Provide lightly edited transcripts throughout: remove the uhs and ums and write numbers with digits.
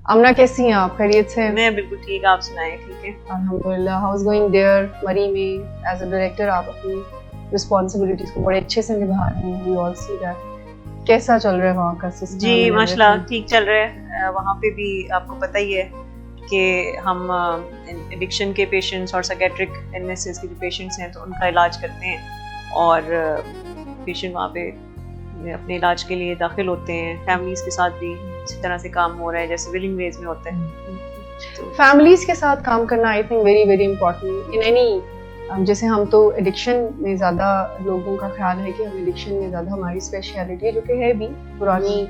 अमना कैसी हैं आप? खैरियत से? मैं बिल्कुल ठीक, आप सुनाएं? ठीक है अल्हम्दुलिल्लाह। हाउ इज गोइंग देयर मरी में? एज अ डायरेक्टर आप अपनी रिस्पांसिबिलिटीज को बड़े अच्छे से निभा रहे हैं, वी ऑल सी दैट। कैसा चल रहा है वहाँ का सिस्टम? जी माशाल्लाह ठीक चल रहा है। वहाँ पे भी आपको पता ही है कि हम एडिक्शन के पेशेंट्स और साइकेट्रिक इलनेसेस के जो पेशेंट्स हैं तो उनका इलाज करते हैं और पेशेंट वहाँ पे अपने इलाज के लिए दाखिल होते हैं। फैमिलीज के साथ भी इसी तरह से काम हो रहा है जैसे विलिंग वेज में होता है। फैमिलीज के साथ काम करना I think very very important in any, जैसे हम तो एडिक्शन में ज़्यादा लोगों का ख्याल है कि हम एडिक्शन में ज़्यादा हमारी स्पेशलिटी है, जो कि है भी पुरानी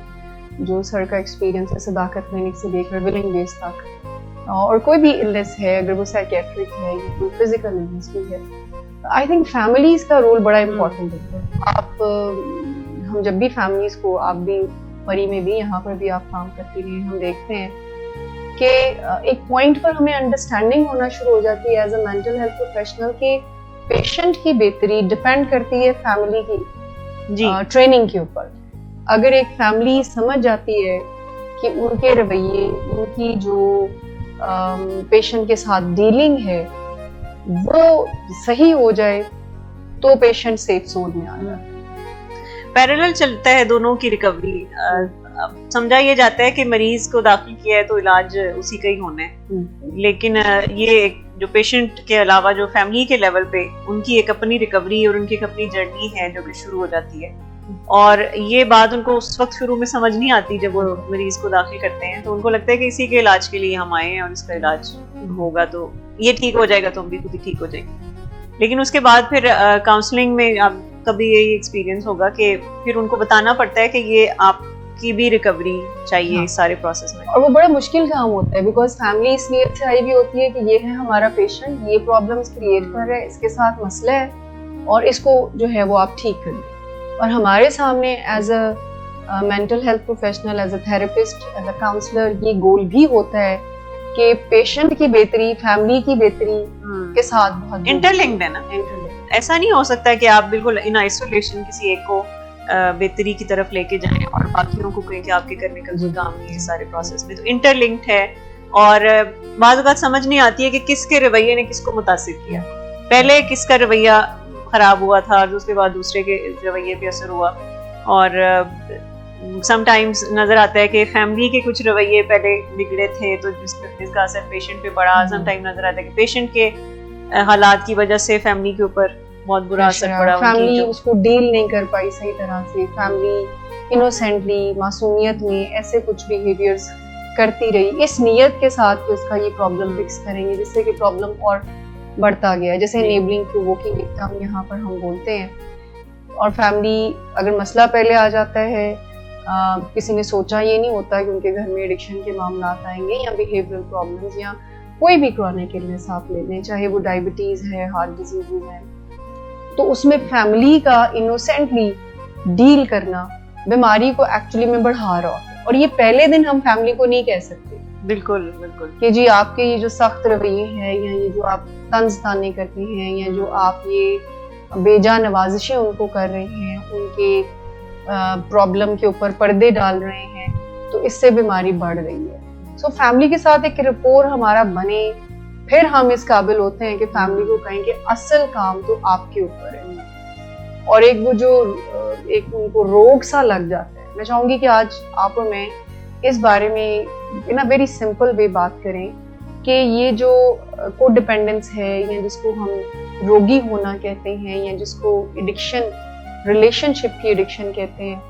जो सर का एक्सपीरियंस है सदाकत क्लिनिक से लेकर विलिंग बेस तक, और कोई भी इलनेस है अगर वो साइकेट्रिक है या कोई फिजिकल इलनेस भी है, आई थिंक फैमिलीज का रोल बड़ा इम्पोर्टेंट है। आप हम जब भी फैमिलीज को, आप भी मरी में भी, यहाँ पर भी आप काम करती रही, हम देखते हैं कि एक पॉइंट पर हमें अंडरस्टैंडिंग होना शुरू हो जाती है as a mental health professional कि पेशेंट की बेहतरी डिपेंड करती है फैमिली की ट्रेनिंग के ऊपर। अगर एक फैमिली समझ जाती है कि उनके रवैये, उनकी जो पेशेंट के साथ डीलिंग है वो सही हो जाए तो पेशेंट सेफ जोन में आ जाता है। पैरेलल चलता है दोनों की रिकवरी। समझा ये जाता है कि मरीज को दाखिल किया है तो इलाज उसी का ही होना है, लेकिन ये जो पेशेंट के अलावा जो फैमिली के लेवल पे उनकी एक अपनी रिकवरी और उनकी एक अपनी जर्नी है जो कि शुरू हो जाती है। और ये बात उनको उस वक्त शुरू में समझ नहीं आती जब वो मरीज को दाखिल करते हैं, तो उनको लगता है कि इसी के इलाज के लिए हम आए हैं और इसका इलाज होगा तो ये ठीक हो जाएगा तो हम भी खुद ही ठीक हो जाएंगे। लेकिन उसके बाद फिर काउंसलिंग में आप कभी यही एक्सपीरियंस होगा कि फिर उनको बताना पड़ता है कि ये आपकी भी रिकवरी चाहिए। हाँ। इस सारे प्रोसेस में, और वो बड़ा मुश्किल काम होता है बिकॉज फैमिली इस नीयत से आई भी होती है कि ये है हमारा पेशेंट, ये प्रॉब्लम्स क्रिएट कर रहा है, इसके साथ मसला है और इसको जो है वो आप ठीक कर दें। और हमारे सामने as a mental health professional, as a therapist, as a counsellor ये गोल भी होता है कि पेशेंट की बेहतरी फैमिली की बेहतरी के साथ बहुत इंटरलिंक्ड है ना। ऐसा नहीं हो सकता कि आप बिल्कुल इन आइसोलेशन किसी एक को बेहतरी की तरफ लेके जाएं और बाकियों को कहें कि आपके करने का कोई काम नहीं है। सारे प्रोसेस में तो इंटरलिंक्ड है और बात बात समझ नहीं आती है कि किसके रवैये ने किसको मुतासिर किया। पहले किसका रवैया खराब हुआ था और उसके बाद दूसरे के रवैये पे असर हुआ। और समटाइम्स नजर आता है कि फैमिली के कुछ रवैये पहले बिगड़े थे तो जिसका असर पेशेंट पे पड़ा। समटाइम नजर आता है कि पेशेंट के हालात की वजह से फैमिली के ऊपर बहुत बुरा असर पड़ा। फैमिली उसको डील नहीं कर पाई सही तरह से, फैमिली इनोसेंटली मासूमियत में ऐसे कुछ बिहेवियर्स करती रही इस नियत के साथ कि उसका ये प्रॉब्लम फिक्स करेंगे, जिससे कि प्रॉब्लम और बढ़ता गया। जैसे एनेबलिंग प्रोवोकिंग विक्टिम यहाँ पर हम बोलते हैं। और फैमिली अगर मसला पहले आ जाता है, किसी ने सोचा ये नहीं होता कि उनके घर में एडिक्शन के मामला आएंगे या बिहेवियरल प्रॉब्लम्स या कोई भी क्रॉनिक इलनेस आप ले लें, चाहे वो डायबिटीज है, हार्ट डिजीज है, तो उसमें फैमिली का इनोसेंटली डील करना बीमारी को एक्चुअली में बढ़ा रहा है। और ये पहले दिन हम फैमिली को नहीं कह सकते बिल्कुल बिल्कुल कि जी आपके ये जो सख्त रवैये हैं या ये जो आप तंज ताने करते हैं या जो आप ये बेजा नवाजिशें उनको कर रहे हैं, उनके प्रॉब्लम के ऊपर पर्दे डाल रहे हैं, तो इससे बीमारी बढ़ रही है। सो फैमिली के साथ एक रिपोर्ट हमारा बने, फिर हम इस काबिल होते हैं कि फैमिली को कहें कि असल काम तो आपके ऊपर है। और एक वो जो एक उनको रोग सा लग जाता है, मैं चाहूंगी कि आज आप और मैं इस बारे में इन अ वेरी सिंपल वे बात करें कि ये जो कोडिपेंडेंस है या जिसको हम रोगी होना कहते हैं या जिसको एडिक्शन, रिलेशनशिप की एडिक्शन कहते हैं,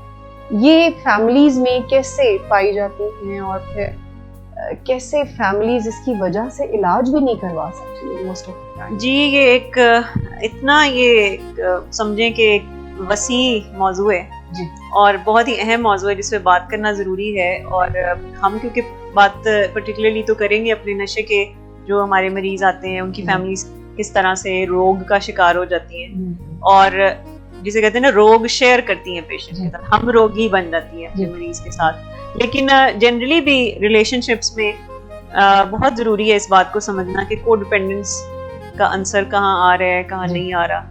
ये फैमिलीज में कैसे पाई जाती हैं और फिर कैसे फैमिलीज इसकी वजह से इलाज भी नहीं करवा सकती मोस्ट ऑफ द टाइम। जी ये एक इतना ये समझें कि एक वसी मौजू है जी, और बहुत ही अहम मौजू है जिस पे बात करना ज़रूरी है। और हम क्योंकि बात पर्टिकुलरली तो करेंगे अपने नशे के जो हमारे मरीज आते हैं उनकी फैमिलीज किस तरह से रोग का शिकार हो जाती हैं और जिसे कहते हैं ना रोग शेयर करती हैं पेशेंट के साथ, हम रोगी बन जाती हैं अपने मरीज के साथ। लेकिन जनरली भी रिलेशनशिप्स में बहुत ज़रूरी है इस बात को समझना कि कोडिपेंडेंस का आंसर कहाँ आ रहा है, कहाँ नहीं आ रहा।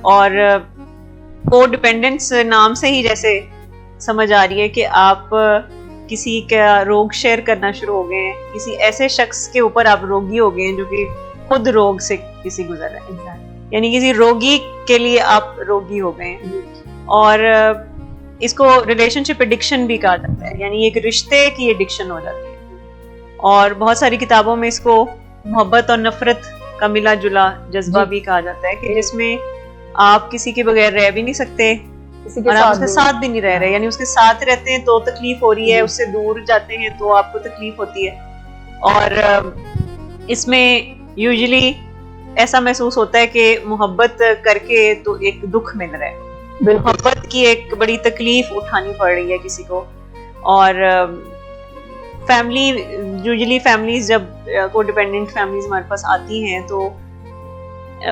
और कोडिपेंडेंस नाम से ही जैसे समझ आ रही है कि आप किसी का रोग शेयर करना शुरू हो गए हैं, किसी ऐसे शख्स के ऊपर आप रोगी हो गए हैं जो कि खुद रोग से किसी गुजर रहे हैं, exactly. यानी किसी रोगी के लिए आप रोगी हो गए हैं। और इसको रिलेशनशिप एडिक्शन भी कहा जाता है, यानी एक रिश्ते की एडिक्शन हो जाती है। और बहुत सारी किताबों में इसको मोहब्बत और नफरत का मिला जुला जज्बा भी कहा जाता है, कि जिसमें आप किसी के बगैर रह भी नहीं सकते और आप उसके साथ भी नहीं रह रहे, यानी उसके साथ रहते हैं तो तकलीफ हो रही है, उससे दूर जाते हैं तो आपको तकलीफ होती है। और इसमें यूजुअली ऐसा महसूस होता है कि मोहब्बत करके तो एक दुख मिल रहा है, मोहब्बत की एक बड़ी तकलीफ उठानी पड़ रही है किसी को। और फैमिली यूजुअली फैमिलीज जब कोडिपेंडेंट फैमिलीज हमारे पास आती हैं तो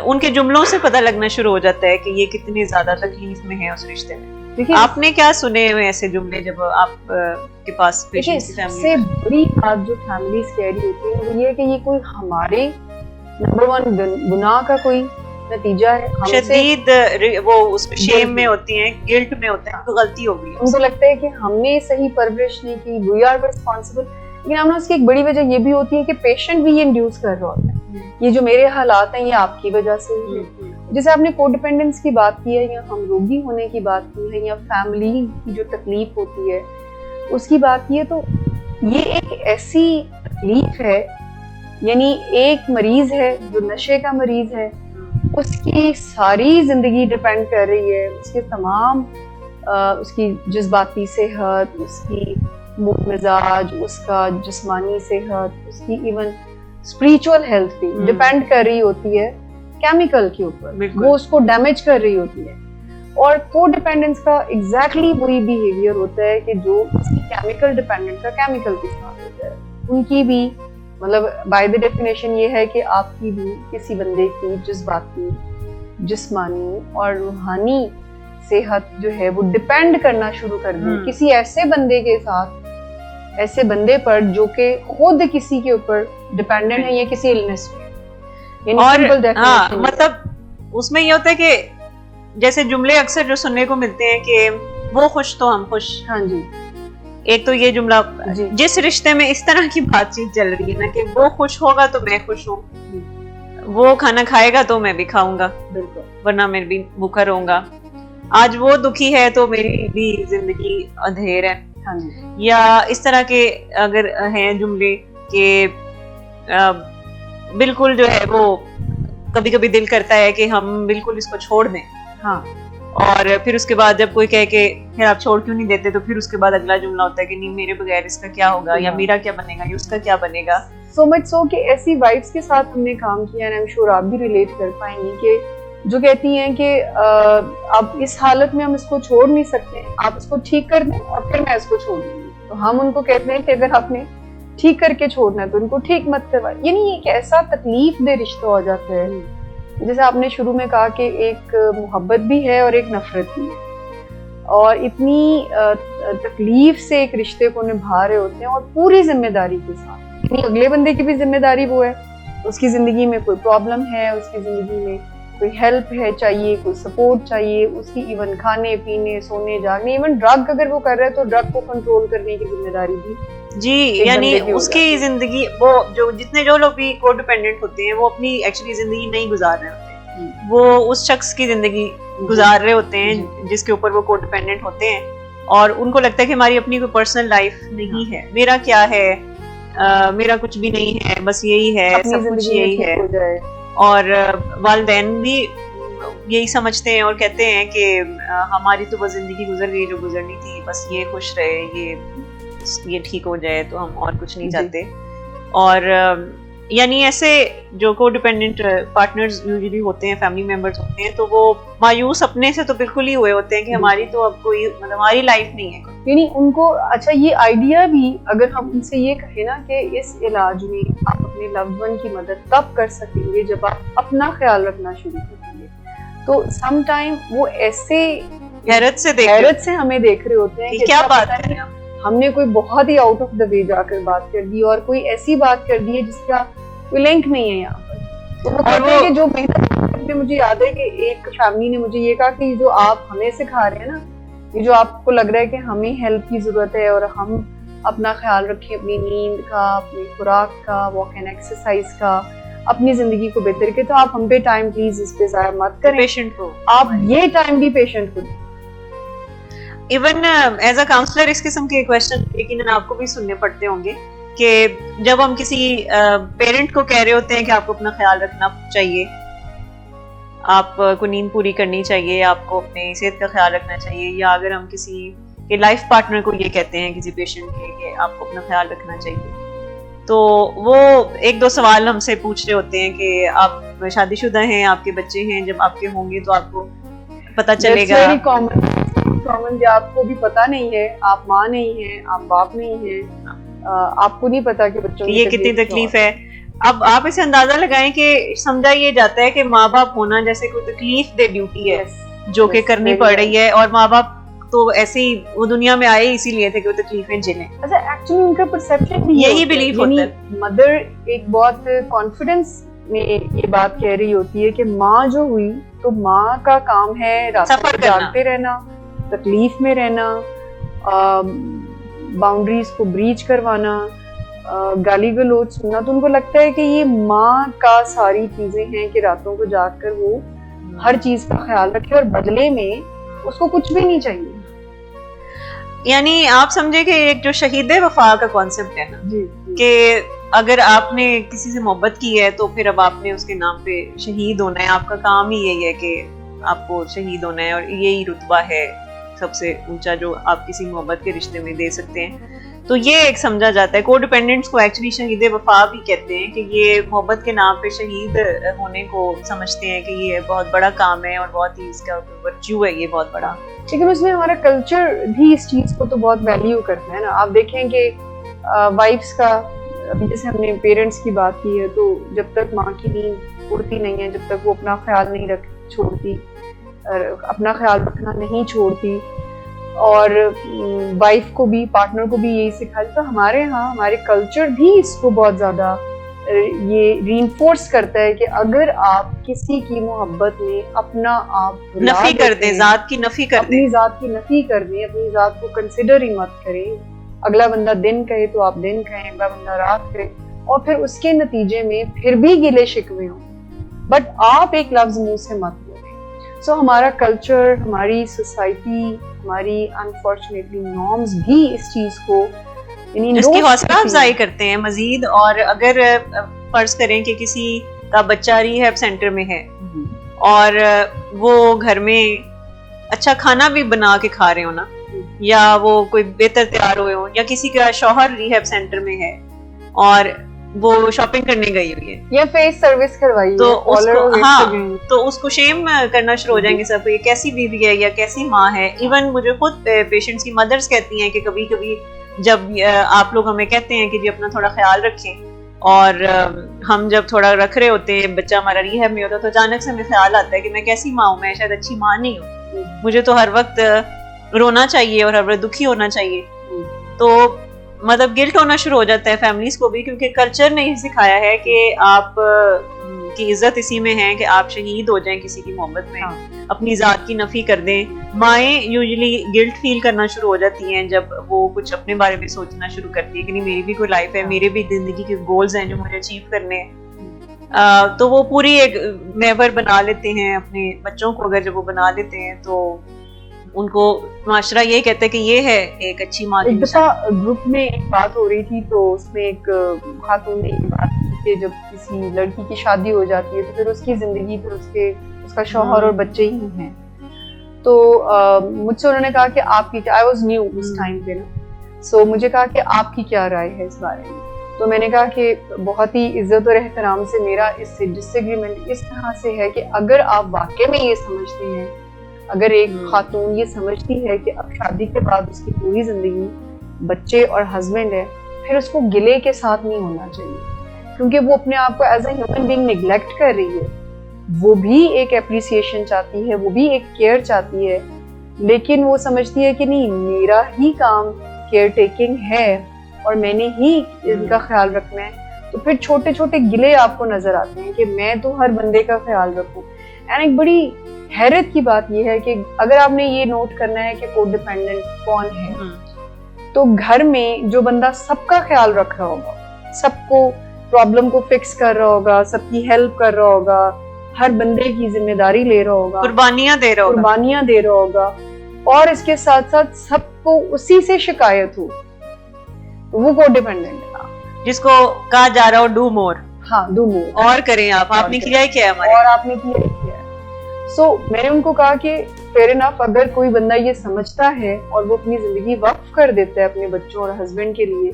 उनके जुमलों से पता लगना शुरू हो जाता है कि ये कितनी ज्यादा तकलीफ में है उस रिश्ते में। देखिए आपने क्या सुने हुए ऐसे जुमले जब आप के पास पेशेंट की फैमिली? सबसे बड़ी बात जो फैमिलीज कह रही होती है वो ये है कि ये कोई हमारे नंबर वन गुनाह का कोई नतीजा है, शदीद वो उसमें शेम में होती हैं, गिल्ट में होते हैं, तो गलती हो गई। उनको लगता है कि हमने सही परवरिश नहीं की, वी आर रिस्पांसिबल। लेकिन हमने उसकी एक बड़ी वजह ये भी होती है कि पेशेंट भी ये इंड्यूस कर रहा होता है ये जो मेरे हालात हैं ये आपकी वजह से है। जैसे आपने कोडिपेंडेंस की बात की है, या हम रोगी होने की बात की है, या फैमिली की जो तकलीफ होती है उसकी बात की है, तो ये एक ऐसी तकलीफ है, यानी एक मरीज है जो नशे का मरीज है, उसकी सारी जिंदगी डिपेंड कर रही है, उसके तमाम उसकी जज्बाती सेहत, उसकी मिजाज, उसका जिस्मानी सेहत, उसकी इवन स्पिरिचुअल हेल्थ भी डिपेंड कर रही होती है केमिकल के ऊपर, वो उसको डैमेज कर रही होती है। और कोडिपेंडेंस का एग्जैक्टली वही बिहेवियर होता है कि जो उसकी केमिकल डिपेंडेंट का केमिकल के साथ होता है। उनकी भी मतलब बाय द डेफिनेशन ये है कि आपकी भी किसी बंदे की जज्बाती, जिस्मानी और रूहानी सेहत जो है वो डिपेंड करना शुरू कर दी किसी ऐसे बंदे के साथ, ऐसे बंदे पर जो कि खुद किसी के ऊपर डिपेंडेंट है, या किसी इलनेस पे। और मतलब उसमें ये होता है कि जैसे जुमले अक्सर जो सुनने को मिलते हैं कि वो खुश तो हम खुश। हाँ जी, एक तो ये जुमला, जिस रिश्ते में इस तरह की बातचीत चल रही है ना कि वो खुश होगा तो मैं खुश हूँ, वो खाना खाएगा तो मैं भी खाऊंगा, बिल्कुल, वरना मैं भी भूखा रहूंगा, आज वो दुखी है तो मेरी भी जिंदगी अंधेर है। हाँ जी। या इस तरह के अगर हैं जुमले कि बिल्कुल जो है वो कभी कभी दिल करता है कि हम बिल्कुल इसको छोड़ दें। हाँ, और फिर उसके बाद जब कोई कहे कि फिर आप छोड़ क्यों नहीं देते, तो फिर उसके बाद अगला जुमला होता है कि नहीं मेरे बगैर इसका क्या होगा, या मेरा क्या बनेगा, या उसका क्या बनेगा। सो मच सो कि ऐसी वाइफ्स के साथ हमने काम किया, एंड आई एम श्योर आप भी रिलेट कर पाएंगी, कि जो कहती हैं कि अब इस हालत में हम इसको छोड़ नहीं सकते, आप इसको ठीक कर दें और फिर मैं इसको छोड़ दूंगी। तो हम उनको कहते हैं कि अगर आपने ठीक करके छोड़ना है तो उनको ठीक मत करवाए। यानी एक ऐसा तकलीफ दे रिश्ता हो जाता है, जैसे आपने शुरू में कहा कि एक मोहब्बत भी है और एक नफरत भी है, और इतनी तकलीफ से एक रिश्ते को निभा रहे होते हैं और पूरी जिम्मेदारी के साथ। यानी अगले बंदे की भी जिम्मेदारी वो है, उसकी जिंदगी में कोई प्रॉब्लम है, उसकी जिंदगी में कोई हेल्प है चाहिए, कोई सपोर्ट चाहिए, उसकी इवन खाने पीने, सोने जागने, इवन ड्रग अगर वो कर रहा है तो ड्रग को कंट्रोल करने की जिम्मेदारी भी जी, यानी उसकी जिंदगी, वो जो जितने जो लोग भी कोडिपेंडेंट होते हैं वो अपनी एक्चुअली जिंदगी नहीं गुजार रहे होते हैं, वो उस शख्स की जिंदगी गुजार रहे होते हैं जिसके ऊपर वो कोडिपेंडेंट होते हैं, और उनको लगता है कि हमारी अपनी कोई पर्सनल लाइफ नहीं है, मेरा क्या है, मेरा कुछ भी नहीं है, बस यही है, सब कुछ यही है। और वालिदैन भी यही समझते हैं और कहते हैं कि हमारी तो बस जिंदगी गुजर गई जो गुजरनी थी, बस ये खुश रहे, ये ठीक हो जाए, तो हम और कुछ नहीं चाहते। और यानी ऐसे जो कोडिपेंडेंट पार्टनर्स यूजुअली होते हैं, फैमिली मेंबर्स होते हैं, तो वो मायूस अपने से तो बिल्कुल ही हुए होते हैं कि हमारी तो अब कोई मतलब हमारी लाइफ नहीं है। यानी उनको अच्छा ये आइडिया भी अगर हम उनसे ये कहें ना कि इस इलाज में आप अपने लव्ड वन की मदद तब कर सकेंगे जब आप अपना ख्याल रखना शुरू करेंगे, तो सम टाइम वो ऐसे हैरत से हमें देख रहे होते हैं कि क्या बात है, हमने कोई बहुत ही आउट ऑफ द वे जाकर बात कर दी और कोई ऐसी बात कर दी है जिसका कोई लिंक नहीं है यहाँ पर। तो वो कहते हैं कि जो मेहनत, मुझे याद है कि एक फैमिली ने मुझे ये कहा कि जो आप हमें सिखा रहे हैं ना, ये जो आपको लग रहा है कि हमें हेल्प की जरूरत है और हम अपना ख्याल रखें, अपनी नींद का, अपनी खुराक का, वॉक एंड एक्सरसाइज का, अपनी जिंदगी को बेहतर के, तो आप हम पे टाइम प्लीज इस पे जाया मत करें, पेशेंट को आप ये टाइम भी पेशेंट को दें। इवन एज अ काउंसलर इस किस्म के क्वेश्चन लेकिन आपको भी सुनने पड़ते होंगे कि जब हम किसी पेरेंट को कह रहे होते हैं कि आपको अपना ख्याल रखना चाहिए, आपको नींद पूरी करनी चाहिए, आपको अपने सेहत का ख्याल रखना चाहिए, या अगर हम किसी के लाइफ पार्टनर को ये कहते हैं किसी पेशेंट के कि आपको अपना ख्याल रखना चाहिए, तो वो एक दो सवाल हमसे पूछ रहे होते हैं कि आप शादीशुदा हैं, आपके बच्चे हैं, जब आपके होंगे तो आपको पता चलेगा। कॉमन कि आपको भी पता नहीं है, आप माँ नहीं है, आप बाप नहीं है, आपको नहीं पता कि बच्चों की ये कितनी तकलीफ है। अब आप इसे अंदाजा लगाएं कि समझा ये जाता है कि माँ बाप होना जैसे कोई तकलीफ दे ड्यूटी है जो कि करनी पड़ रही है, और माँ बाप तो ऐसे ही वो दुनिया में आए इसीलिए थे कि वो तकलीफें झेलें। अच्छा, एक्चुअली उनका परसेप्शन भी यही बिलीफ होता है। मदर एक बहुत कॉन्फिडेंस में ये बात कह रही होती है कि माँ जो हुई तो माँ का काम है रास्ते जागते रहना, तकलीफ में रहना, बाउंड्रीज को ब्रीच करवाना, गाली गलौज सुनना। तो उनको लगता है कि ये माँ का सारी चीजें हैं कि रातों को जागकर वो हर चीज का ख्याल रखे और बदले में उसको कुछ भी नहीं चाहिए। यानी आप समझे कि एक जो शहीद वफा का कॉन्सेप्ट है ना, कि अगर आपने किसी से मोहब्बत की है तो फिर अब आपने उसके नाम पे शहीद होना है, आपका काम ही यही है कि आपको शहीद होना है, और यही रुतबा है सबसे ऊंचा जो आप किसी मोहब्बत के रिश्ते में दे सकते हैं। तो ये एक समझा जाता है। कोडिपेंडेंट्स को एक्चुअली शहीद वफा भी कहते हैं कि ये मोहब्बत के नाम पे शहीद होने को समझते हैं कि ये बहुत बड़ा काम है और बहुत ही इसका वर्च्यू है ये बहुत बड़ा। लेकिन उसमें हमारा कल्चर भी इस चीज को तो बहुत वैल्यू करता है ना। आप देखें कि वाइफ्स का, अभी जैसे हमने पेरेंट्स की बात की है, तो जब तक माँ की नींद उड़ती नहीं है, जब तक वो अपना ख्याल नहीं छोड़ती, अपना ख्याल रखना नहीं छोड़ती, और वाइफ को भी, पार्टनर को भी यही सिखाती, तो हमारे यहाँ हमारे कल्चर भी इसको बहुत ज्यादा ये रीइंफोर्स करता है कि अगर आप किसी की मोहब्बत में अपना आप नफी कर दें, जात की नफी कर दें, अपनी जात की नफी कर दें, अपनी जात को कंसिडर ही मत करें, अगला बंदा दिन कहे तो आप दिन कहें, अगला बंदा रात कहे, और फिर उसके नतीजे में फिर भी गिले शिकवे हो, बट आप एक लफ्ज मुंह से मत बोलें। सो हमारा कल्चर, हमारी सोसाइटी, हमारी अनफॉर्चुनेटली नॉर्म्स भी इस चीज को इसकी हौसला अफजाई करते हैं मजीद। और अगर फर्ज करें कि किसी का बच्चा रिहैब सेंटर में है और वो घर में अच्छा खाना भी बना के खा रहे हो ना, या वो कोई बेहतर तैयार हुए हो, या किसी का शौहर रिहैब सेंटर में है और वो शॉपिंग करने गई हुई है या फेस सर्विस करवाई तो उसको तो उसको शेम करना शुरू हो जाएंगे सब, ये कैसी बीवी है या कैसी माँ है। इवन मुझे खुद पेशेंट्स की मदर्स कहती हैं कि कभी कभी जब आप लोग हमें कहते हैं कि जी अपना थोड़ा ख्याल रखें, और हम जब थोड़ा रख रहे होते हैं, बच्चा हमारा रिहैब में होता है, तो अचानक से हमें ख्याल आता है कि मैं कैसी माँ हूँ, मैं शायद अच्छी माँ नहीं हूँ, मुझे तो हर वक्त रोना चाहिए और हर वक्त दुखी होना चाहिए। तो मतलब गिल्ट होना शुरू हो जाता है फैमिलीज को भी, क्योंकि कल्चर ने ही सिखाया है कि आप की इज्जत इसी में है कि आप शहीद हो जाएं किसी की मोहब्बत में, अपनी जात की नफी कर दें। माएँ यूजुअली गिल्ट फील करना शुरू हो जाती हैं जब वो कुछ अपने बारे में सोचना शुरू करती है कि नहीं मेरी भी कोई लाइफ है, मेरे भी जिंदगी के गोल्स हैं जो मुझे अचीव करने हैं। तो वो पूरी एक मेवर बना लेते हैं अपने बच्चों को। अगर जब वो बना लेते हैं तो उनको माशरा ये कहता है कि ये है एक अच्छी माँ की। एक दफा ग्रुप में एक बात हो रही थी, तो उसमें एक खातून ने एक बात की कि जब किसी लड़की की शादी हो जाती है तो फिर उसकी जिंदगी, फिर उसका शौहर और बच्चे ही हैं। तो मुझसे उन्होंने कहा कि आपकी, आई वाज न्यू उस टाइम पे ना, सो मुझे कहा कि आपकी क्या राय है इस बारे में। तो मैंने कहा कि बहुत ही इज्जत और एहतराम से मेरा इससे डिसएग्रीमेंट इस तरह से है कि अगर आप वाकई में ये समझते हैं, अगर एक खातून ये समझती है कि अब शादी के बाद उसकी पूरी जिंदगी बच्चे और हस्बैंड है, फिर उसको गिले के साथ नहीं होना चाहिए, क्योंकि वो अपने आप को as a human being neglect कर रही है। वो भी एक एप्रिसिएशन चाहती है, वो भी एक केयर चाहती है, लेकिन वो समझती है कि नहीं, मेरा ही काम केयर टेकिंग है और मैंने ही इनका ख्याल रखना है। तो फिर छोटे छोटे गिले आपको नजर आते हैं कि मैं तो हर बंदे का ख्याल रखूं। एंड एक बड़ी हैरत की बात यह है कि अगर आपने ये नोट करना है कि कोडिपेंडेंट कौन है, तो घर में जो बंदा सबका ख्याल रख रहा होगा, सबको प्रॉब्लम को फिक्स कर रहा होगा, सबकी हेल्प कर रहा होगा, हर बंदे की जिम्मेदारी ले रहा होगा, कुर्बानियां दे रहा होगा, और इसके साथ साथ सबको उसी से शिकायत हो, वो कोडिपेंडेंट है, जिसको कहा जा रहा हो डू मोर। हाँ, डू मोर, और करें आप, आपने किया ही क्या है हमारे, और आपने किया ही क्या है। सो मैंने उनको कहा कि फेयर इनफ, अगर कोई बंदा ये समझता है और वो अपनी जिंदगी वक्फ कर देता है अपने बच्चों और हस्बैंड के लिए,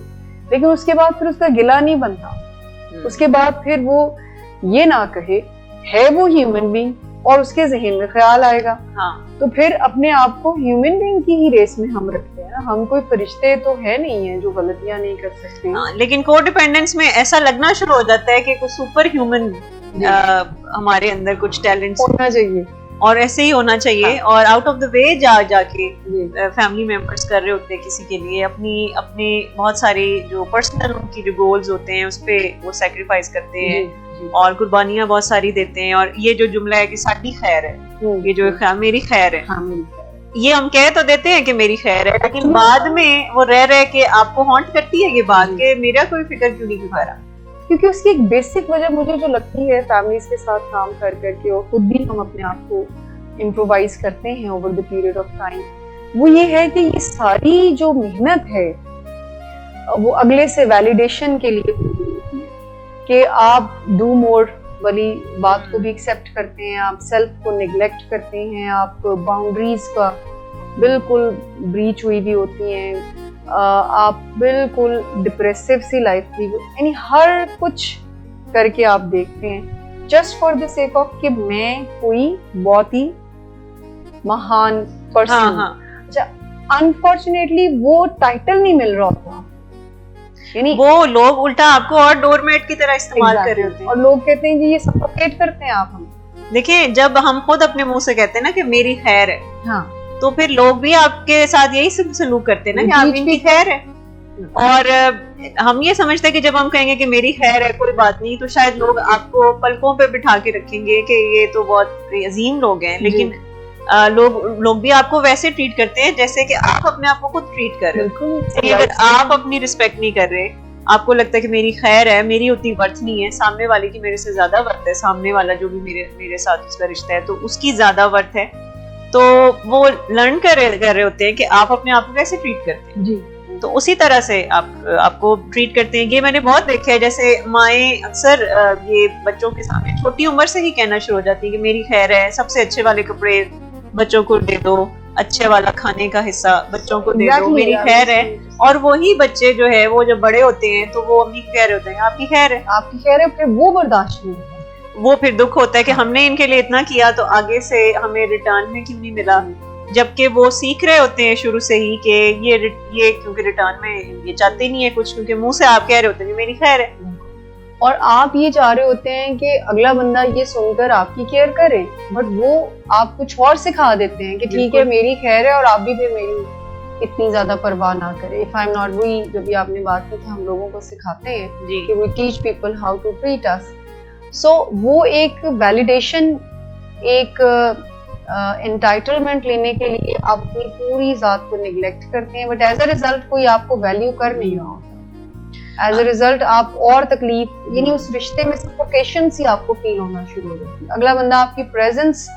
लेकिन उसके बाद फिर उसका गिला नहीं बनता, उसके बाद फिर वो ये ना कहे, है वो ह्यूमन बीइंग और उसके जहन में ख्याल आएगा। हाँ। तो फिर अपने आप को ह्यूमन बीइंग की ही रेस में हम रखते हैं ना, हम कोई फरिश्ते तो है नहीं है जो गलतियां नहीं कर सकते। हाँ, लेकिन कोडिपेंडेंस में ऐसा लगना शुरू हो जाता है कि कुछ सुपर ह्यूमन हमारे अंदर कुछ टैलेंट्स होना चाहिए, और ऐसे ही होना चाहिए। हाँ। और आउट ऑफ द वे जाके फैमिली मेंबर्स कर रहे होते हैं किसी के लिए, अपने बहुत सारे जो पर्सनल उनकी जो गोल्स होते हैं उस पे वो सैक्रिफाइस करते हैं और कुर्बानियां बहुत सारी देते हैं। और ये जो जुमला है कि साडी खैर है, ये जो मेरी खैर है, ये हम कह तो देते हैं कि मेरी खैर है, लेकिन बाद में वो रह के आपको हॉन्ट करती है ये बात कि मेरा कोई फिक्र क्यों नहीं कर रहा। क्योंकि उसकी एक बेसिक वजह मुझे जो लगती है फैमिलीज के साथ काम कर करके, और खुद भी हम अपने आप को इम्प्रोवाइज करते हैं over the period of time, वो ये है कि ये सारी जो मेहनत है वो अगले से वैलिडेशन के लिए होती है कि आप डू मोर वाली बात को भी एक्सेप्ट करते हैं, आप सेल्फ को निगलेक्ट करते हैं, आप बाउंड्रीज का बिल्कुल ब्रीच हुई भी होती हैं, आप बिल्कुल डिप्रेसिव सी लाइफ जी, यानी हर कुछ करके आप देखते हैं just for the sake of कि मैं कोई बहुत ही महान पर्सन। अच्छा, अनफॉर्चुनेटली वो टाइटल नहीं मिल रहा होता, यानी वो लोग उल्टा आपको और डोरमेट की तरह इस्तेमाल कर रहे होते हैं, और लोग कहते हैं जी ये सफोकेट करते हैं आप हमें। देखिए, जब हम खुद अपने मुंह से कहते हैं ना कि मेरी खैर है, हाँ, तो फिर लोग भी आपके साथ यही सलूक करते हैं ना कि आप इनकी खैर है। और हम ये समझते हैं कि जब हम कहेंगे कि मेरी खैर है, कोई बात नहीं, तो शायद लोग आपको पलकों पे बिठा के रखेंगे कि ये तो बहुत अजीम लोग हैं। लेकिन लोग भी आपको वैसे ट्रीट करते हैं जैसे कि आप अपने आप को खुद ट्रीट कर रहे हो। अगर आप अपनी रिस्पेक्ट नहीं कर रहे, आपको लगता है कि मेरी खैर है, मेरी उतनी वर्थ नहीं है, सामने वाले की मेरे से ज्यादा वर्थ है, सामने वाला जो भी मेरे साथ उसका रिश्ता है तो उसकी ज्यादा वर्थ है, तो वो लर्न कर रहे होते हैं कि आप अपने आप को कैसे ट्रीट करते हैं जी। तो उसी तरह से आपको ट्रीट करते हैं। ये मैंने बहुत देखा है, जैसे माएँ अक्सर ये बच्चों के सामने छोटी उम्र से ही कहना शुरू हो जाती है कि मेरी खैर है, सबसे अच्छे वाले कपड़े बच्चों को दे दो, अच्छे वाला खाने का हिस्सा बच्चों को दे दो, मेरी खैर है। और वही बच्चे जो है वो जब बड़े होते हैं तो वो अम्मी कह रहे होते हैं आपकी खैर है, आपकी खैर है, फिर वो बर्दाश्त नहीं होता, वो फिर दुख होता है कि हमने इनके लिए इतना किया तो आगे से हमें रिटर्न में क्यों नहीं मिला। जबकि वो सीख रहे होते हैं शुरू से ही कि ये क्योंकि रिटर्न में ये चाहते नहीं है कुछ, क्योंकि मुंह से आप कह रहे होते हैं मेरी खैर है, और आप ये चाह रहे होते हैं कि अगला बंदा ये सुनकर आपकी केयर करे, बट वो आप कुछ और सिखा देते हैं कि ठीक है मेरी खैर है और आप भी फिर मेरी इतनी ज्यादा परवाह ना करें। इफ आई एम नॉट, वही जब भी आपने बात की कि हम लोगों को सिखाते हैं कि we teach people how to treat us, so वो एक वैलिडेशन, एक एंटाइटलमेंट लेने के लिए आप अपनी पूरी जात को निगलेक्ट करते हैं, बट एज अ रिजल्ट कोई आपको वैल्यू कर नहीं रहा होता। एज अ रिजल्ट आप और तकलीफ, यानी उस रिश्ते में सफोकेशन सी आपको फील होना शुरू हो जाती है। अगला बंदा आपकी प्रेजेंस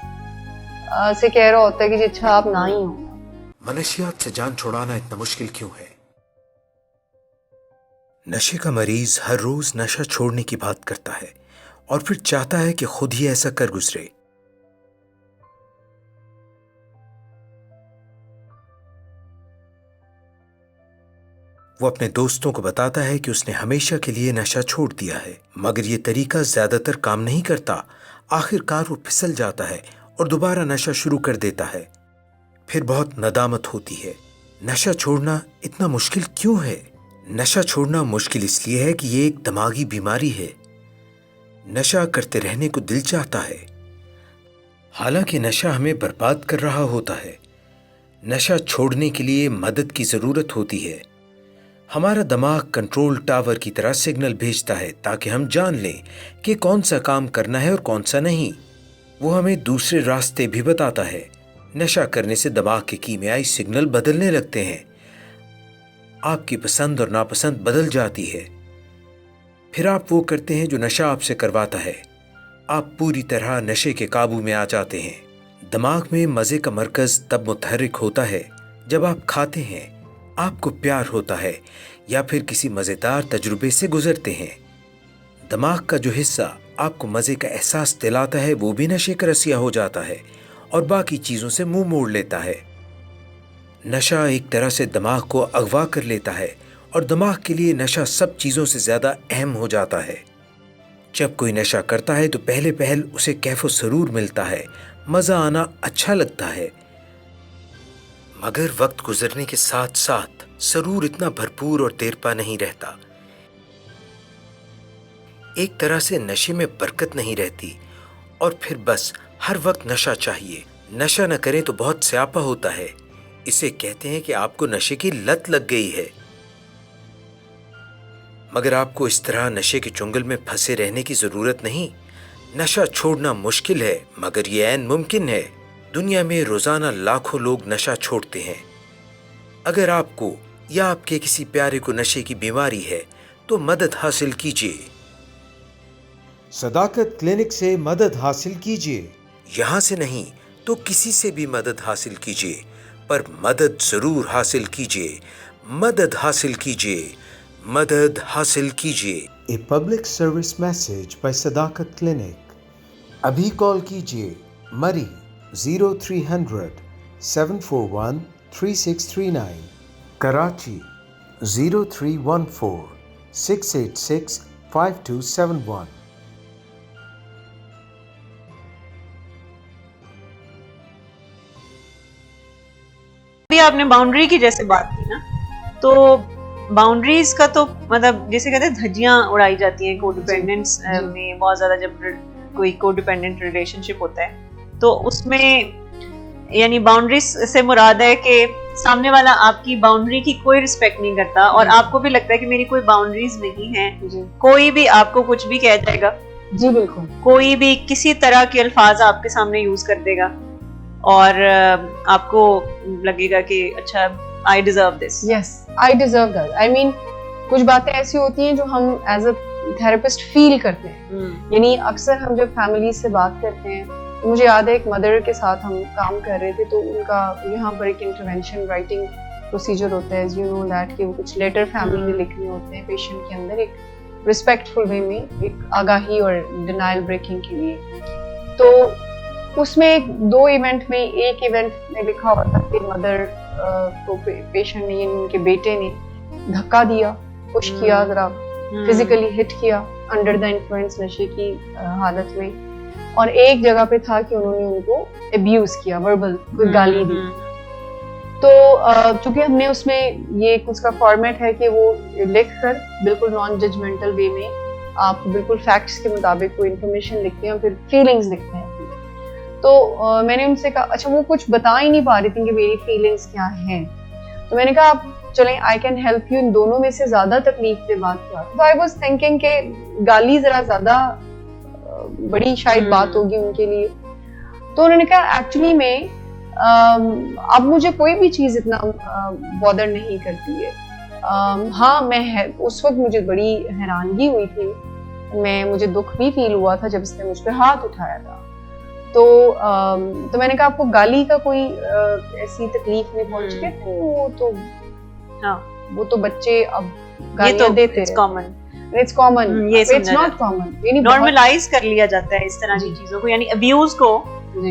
से कह रहा होता है कि अच्छा आप ना ही हो। मनशियात से जान छुड़ाना इतना मुश्किल क्यों है? नशे का मरीज हर रोज नशा छोड़ने की बात करता है और फिर चाहता है कि खुद ही ऐसा कर गुजरे। वो अपने दोस्तों को बताता है कि उसने हमेशा के लिए नशा छोड़ दिया है, मगर ये तरीका ज्यादातर काम नहीं करता। आखिरकार वो फिसल जाता है और दोबारा नशा शुरू कर देता है। फिर बहुत नदामत होती है। नशा छोड़ना इतना मुश्किल क्यों है? नशा छोड़ना मुश्किल इसलिए है कि ये एक दिमागी बीमारी है। नशा करते रहने को दिल चाहता है, हालांकि नशा हमें बर्बाद कर रहा होता है। नशा छोड़ने के लिए मदद की जरूरत होती है। हमारा दिमाग कंट्रोल टावर की तरह सिग्नल भेजता है ताकि हम जान लें कि कौन सा काम करना है और कौन सा नहीं। वो हमें दूसरे रास्ते भी बताता है। नशा करने से दिमाग के कीमियाई सिग्नल बदलने लगते हैं। आपकी पसंद और नापसंद बदल जाती है। फिर आप वो करते हैं जो नशा आपसे करवाता है। आप पूरी तरह नशे के काबू में आ जाते हैं। दिमाग में मजे का मरकज तब मुतहर्रिक होता है जब आप खाते हैं, आपको प्यार होता है या फिर किसी मजेदार तजुर्बे से गुजरते हैं। दिमाग का जो हिस्सा आपको मजे का एहसास दिलाता है वो भी नशे का रसिया हो जाता है और बाकी चीजों से मुंह मोड़ लेता है। नशा एक तरह से दिमाग को अगवा कर लेता है और दिमाग के लिए नशा सब चीजों से ज्यादा अहम हो जाता है। जब कोई नशा करता है तो पहले पहल उसे कैफो सरूर मिलता है, मजा आना अच्छा लगता है, मगर वक्त गुजरने के साथ साथ सरूर इतना भरपूर और देरपा नहीं रहता। एक तरह से नशे में बरकत नहीं रहती और फिर बस हर वक्त नशा चाहिए। नशा न करें तो बहुत स्यापा होता है। इसे कहते हैं कि आपको नशे की लत लग गई है। मगर आपको इस तरह नशे के चुंगल में फंसे रहने की जरूरत नहीं। नशा छोड़ना मुश्किल है मगर ये ऐन मुमकिन है। दुनिया में रोजाना लाखों लोग नशा छोड़ते हैं। अगर आपको या आपके किसी प्यारे को नशे की बीमारी है तो मदद हासिल कीजिए। सदाकत क्लिनिक से मदद हासिल कीजिए। यहाँ से नहीं तो किसी से भी मदद हासिल कीजिए, पर मदद जरूर हासिल कीजिए। मदद हासिल कीजिए, मदद हासिल कीजिए। A public service message bye Sadaqat clinic. अभी कॉल कीजिए मरी 0300 741 3639, कराची 0314 686 5271। अभी आपने बाउंड्री की जैसे बात की ना, तो बाउंड्रीज का तो मतलब जैसे कहते हैं धज्जियां उड़ाई जाती हैं कोडिपेंडेंस में बहुत ज्यादा। जब कोई कोडिपेंडेंट रिलेशनशिप होता है तो उसमें यानी बाउंड्रीज से मुराद है कि सामने वाला आपकी बाउंड्री की कोई रिस्पेक्ट नहीं करता और आपको भी लगता है कि मेरी कोई बाउंड्रीज नहीं है। कोई भी आपको कुछ भी कह जाएगा, जी बिल्कुल, कोई भी किसी तरह के अल्फाज आपके सामने यूज कर देगा और आपको लगेगा कि अच्छा I deserve this. Yes, I deserve that. I mean कुछ बातें ऐसी होती हैं जो हम एज अ थेरेपिस्ट फील करते हैं। यानी अक्सर हम जब फैमिली से बात करते हैं तो मुझे याद है एक मदर के साथ हम काम कर रहे थे तो उनका यहाँ पर एक इंटरवेंशन राइटिंग प्रोसीजर होता है, यू नो दैट, कि वो कुछ लेटर फैमिली में लिखने होते हैं पेशेंट के अंदर एक रिस्पेक्टफुल वे में, एक आगाही और डिनाइल ब्रेकिंग के लिए। तो उसमें दो इवेंट में, एक इवेंट में लिखा हुआ था कि मदर को पेशेंट ने, उनके बेटे ने धक्का दिया, पुश किया, जरा फिजिकली हिट किया अंडर द इन्फ्लुएंस नशे की हालत में। और एक जगह पे था कि उन्होंने उनको अब्यूज किया, वर्बल कोई गाली दी। तो चूंकि हमने उसमें ये उसका फॉर्मेट है कि वो लिख कर बिल्कुल नॉन जजमेंटल वे में आप बिल्कुल फैक्ट्स के मुताबिक कोई इन्फॉर्मेशन लिखते हैं और फिर फीलिंग्स लिखते हैं। तो मैंने उनसे कहा, अच्छा वो कुछ बता ही नहीं पा रही थी कि मेरी फीलिंग्स क्या हैं। तो मैंने कहा आप चलें, आई कैन हेल्प यू। इन दोनों में से ज्यादा तकलीफ पे बात किया। तो आई वाज थिंकिंग के गाली जरा ज्यादा बड़ी शायद बात होगी उनके लिए। तो उन्होंने कहा एक्चुअली में अब मुझे कोई भी चीज इतना बॉदर नहीं करती है। हाँ, मैं उस वक्त मुझे बड़ी हैरानगी हुई थी, मुझे दुख भी फील हुआ था जब इसने मुझ पे हाथ उठाया था। तो मैंने कहा आपको गाली का कोई ऐसी तकलीफ नहीं पहुंच के? वो तो बच्चे अब गालियां देते हैं। It's common. It's not common. Normalise कर लिया जाता है इस तरह की चीजों को, यानी अब्यूज को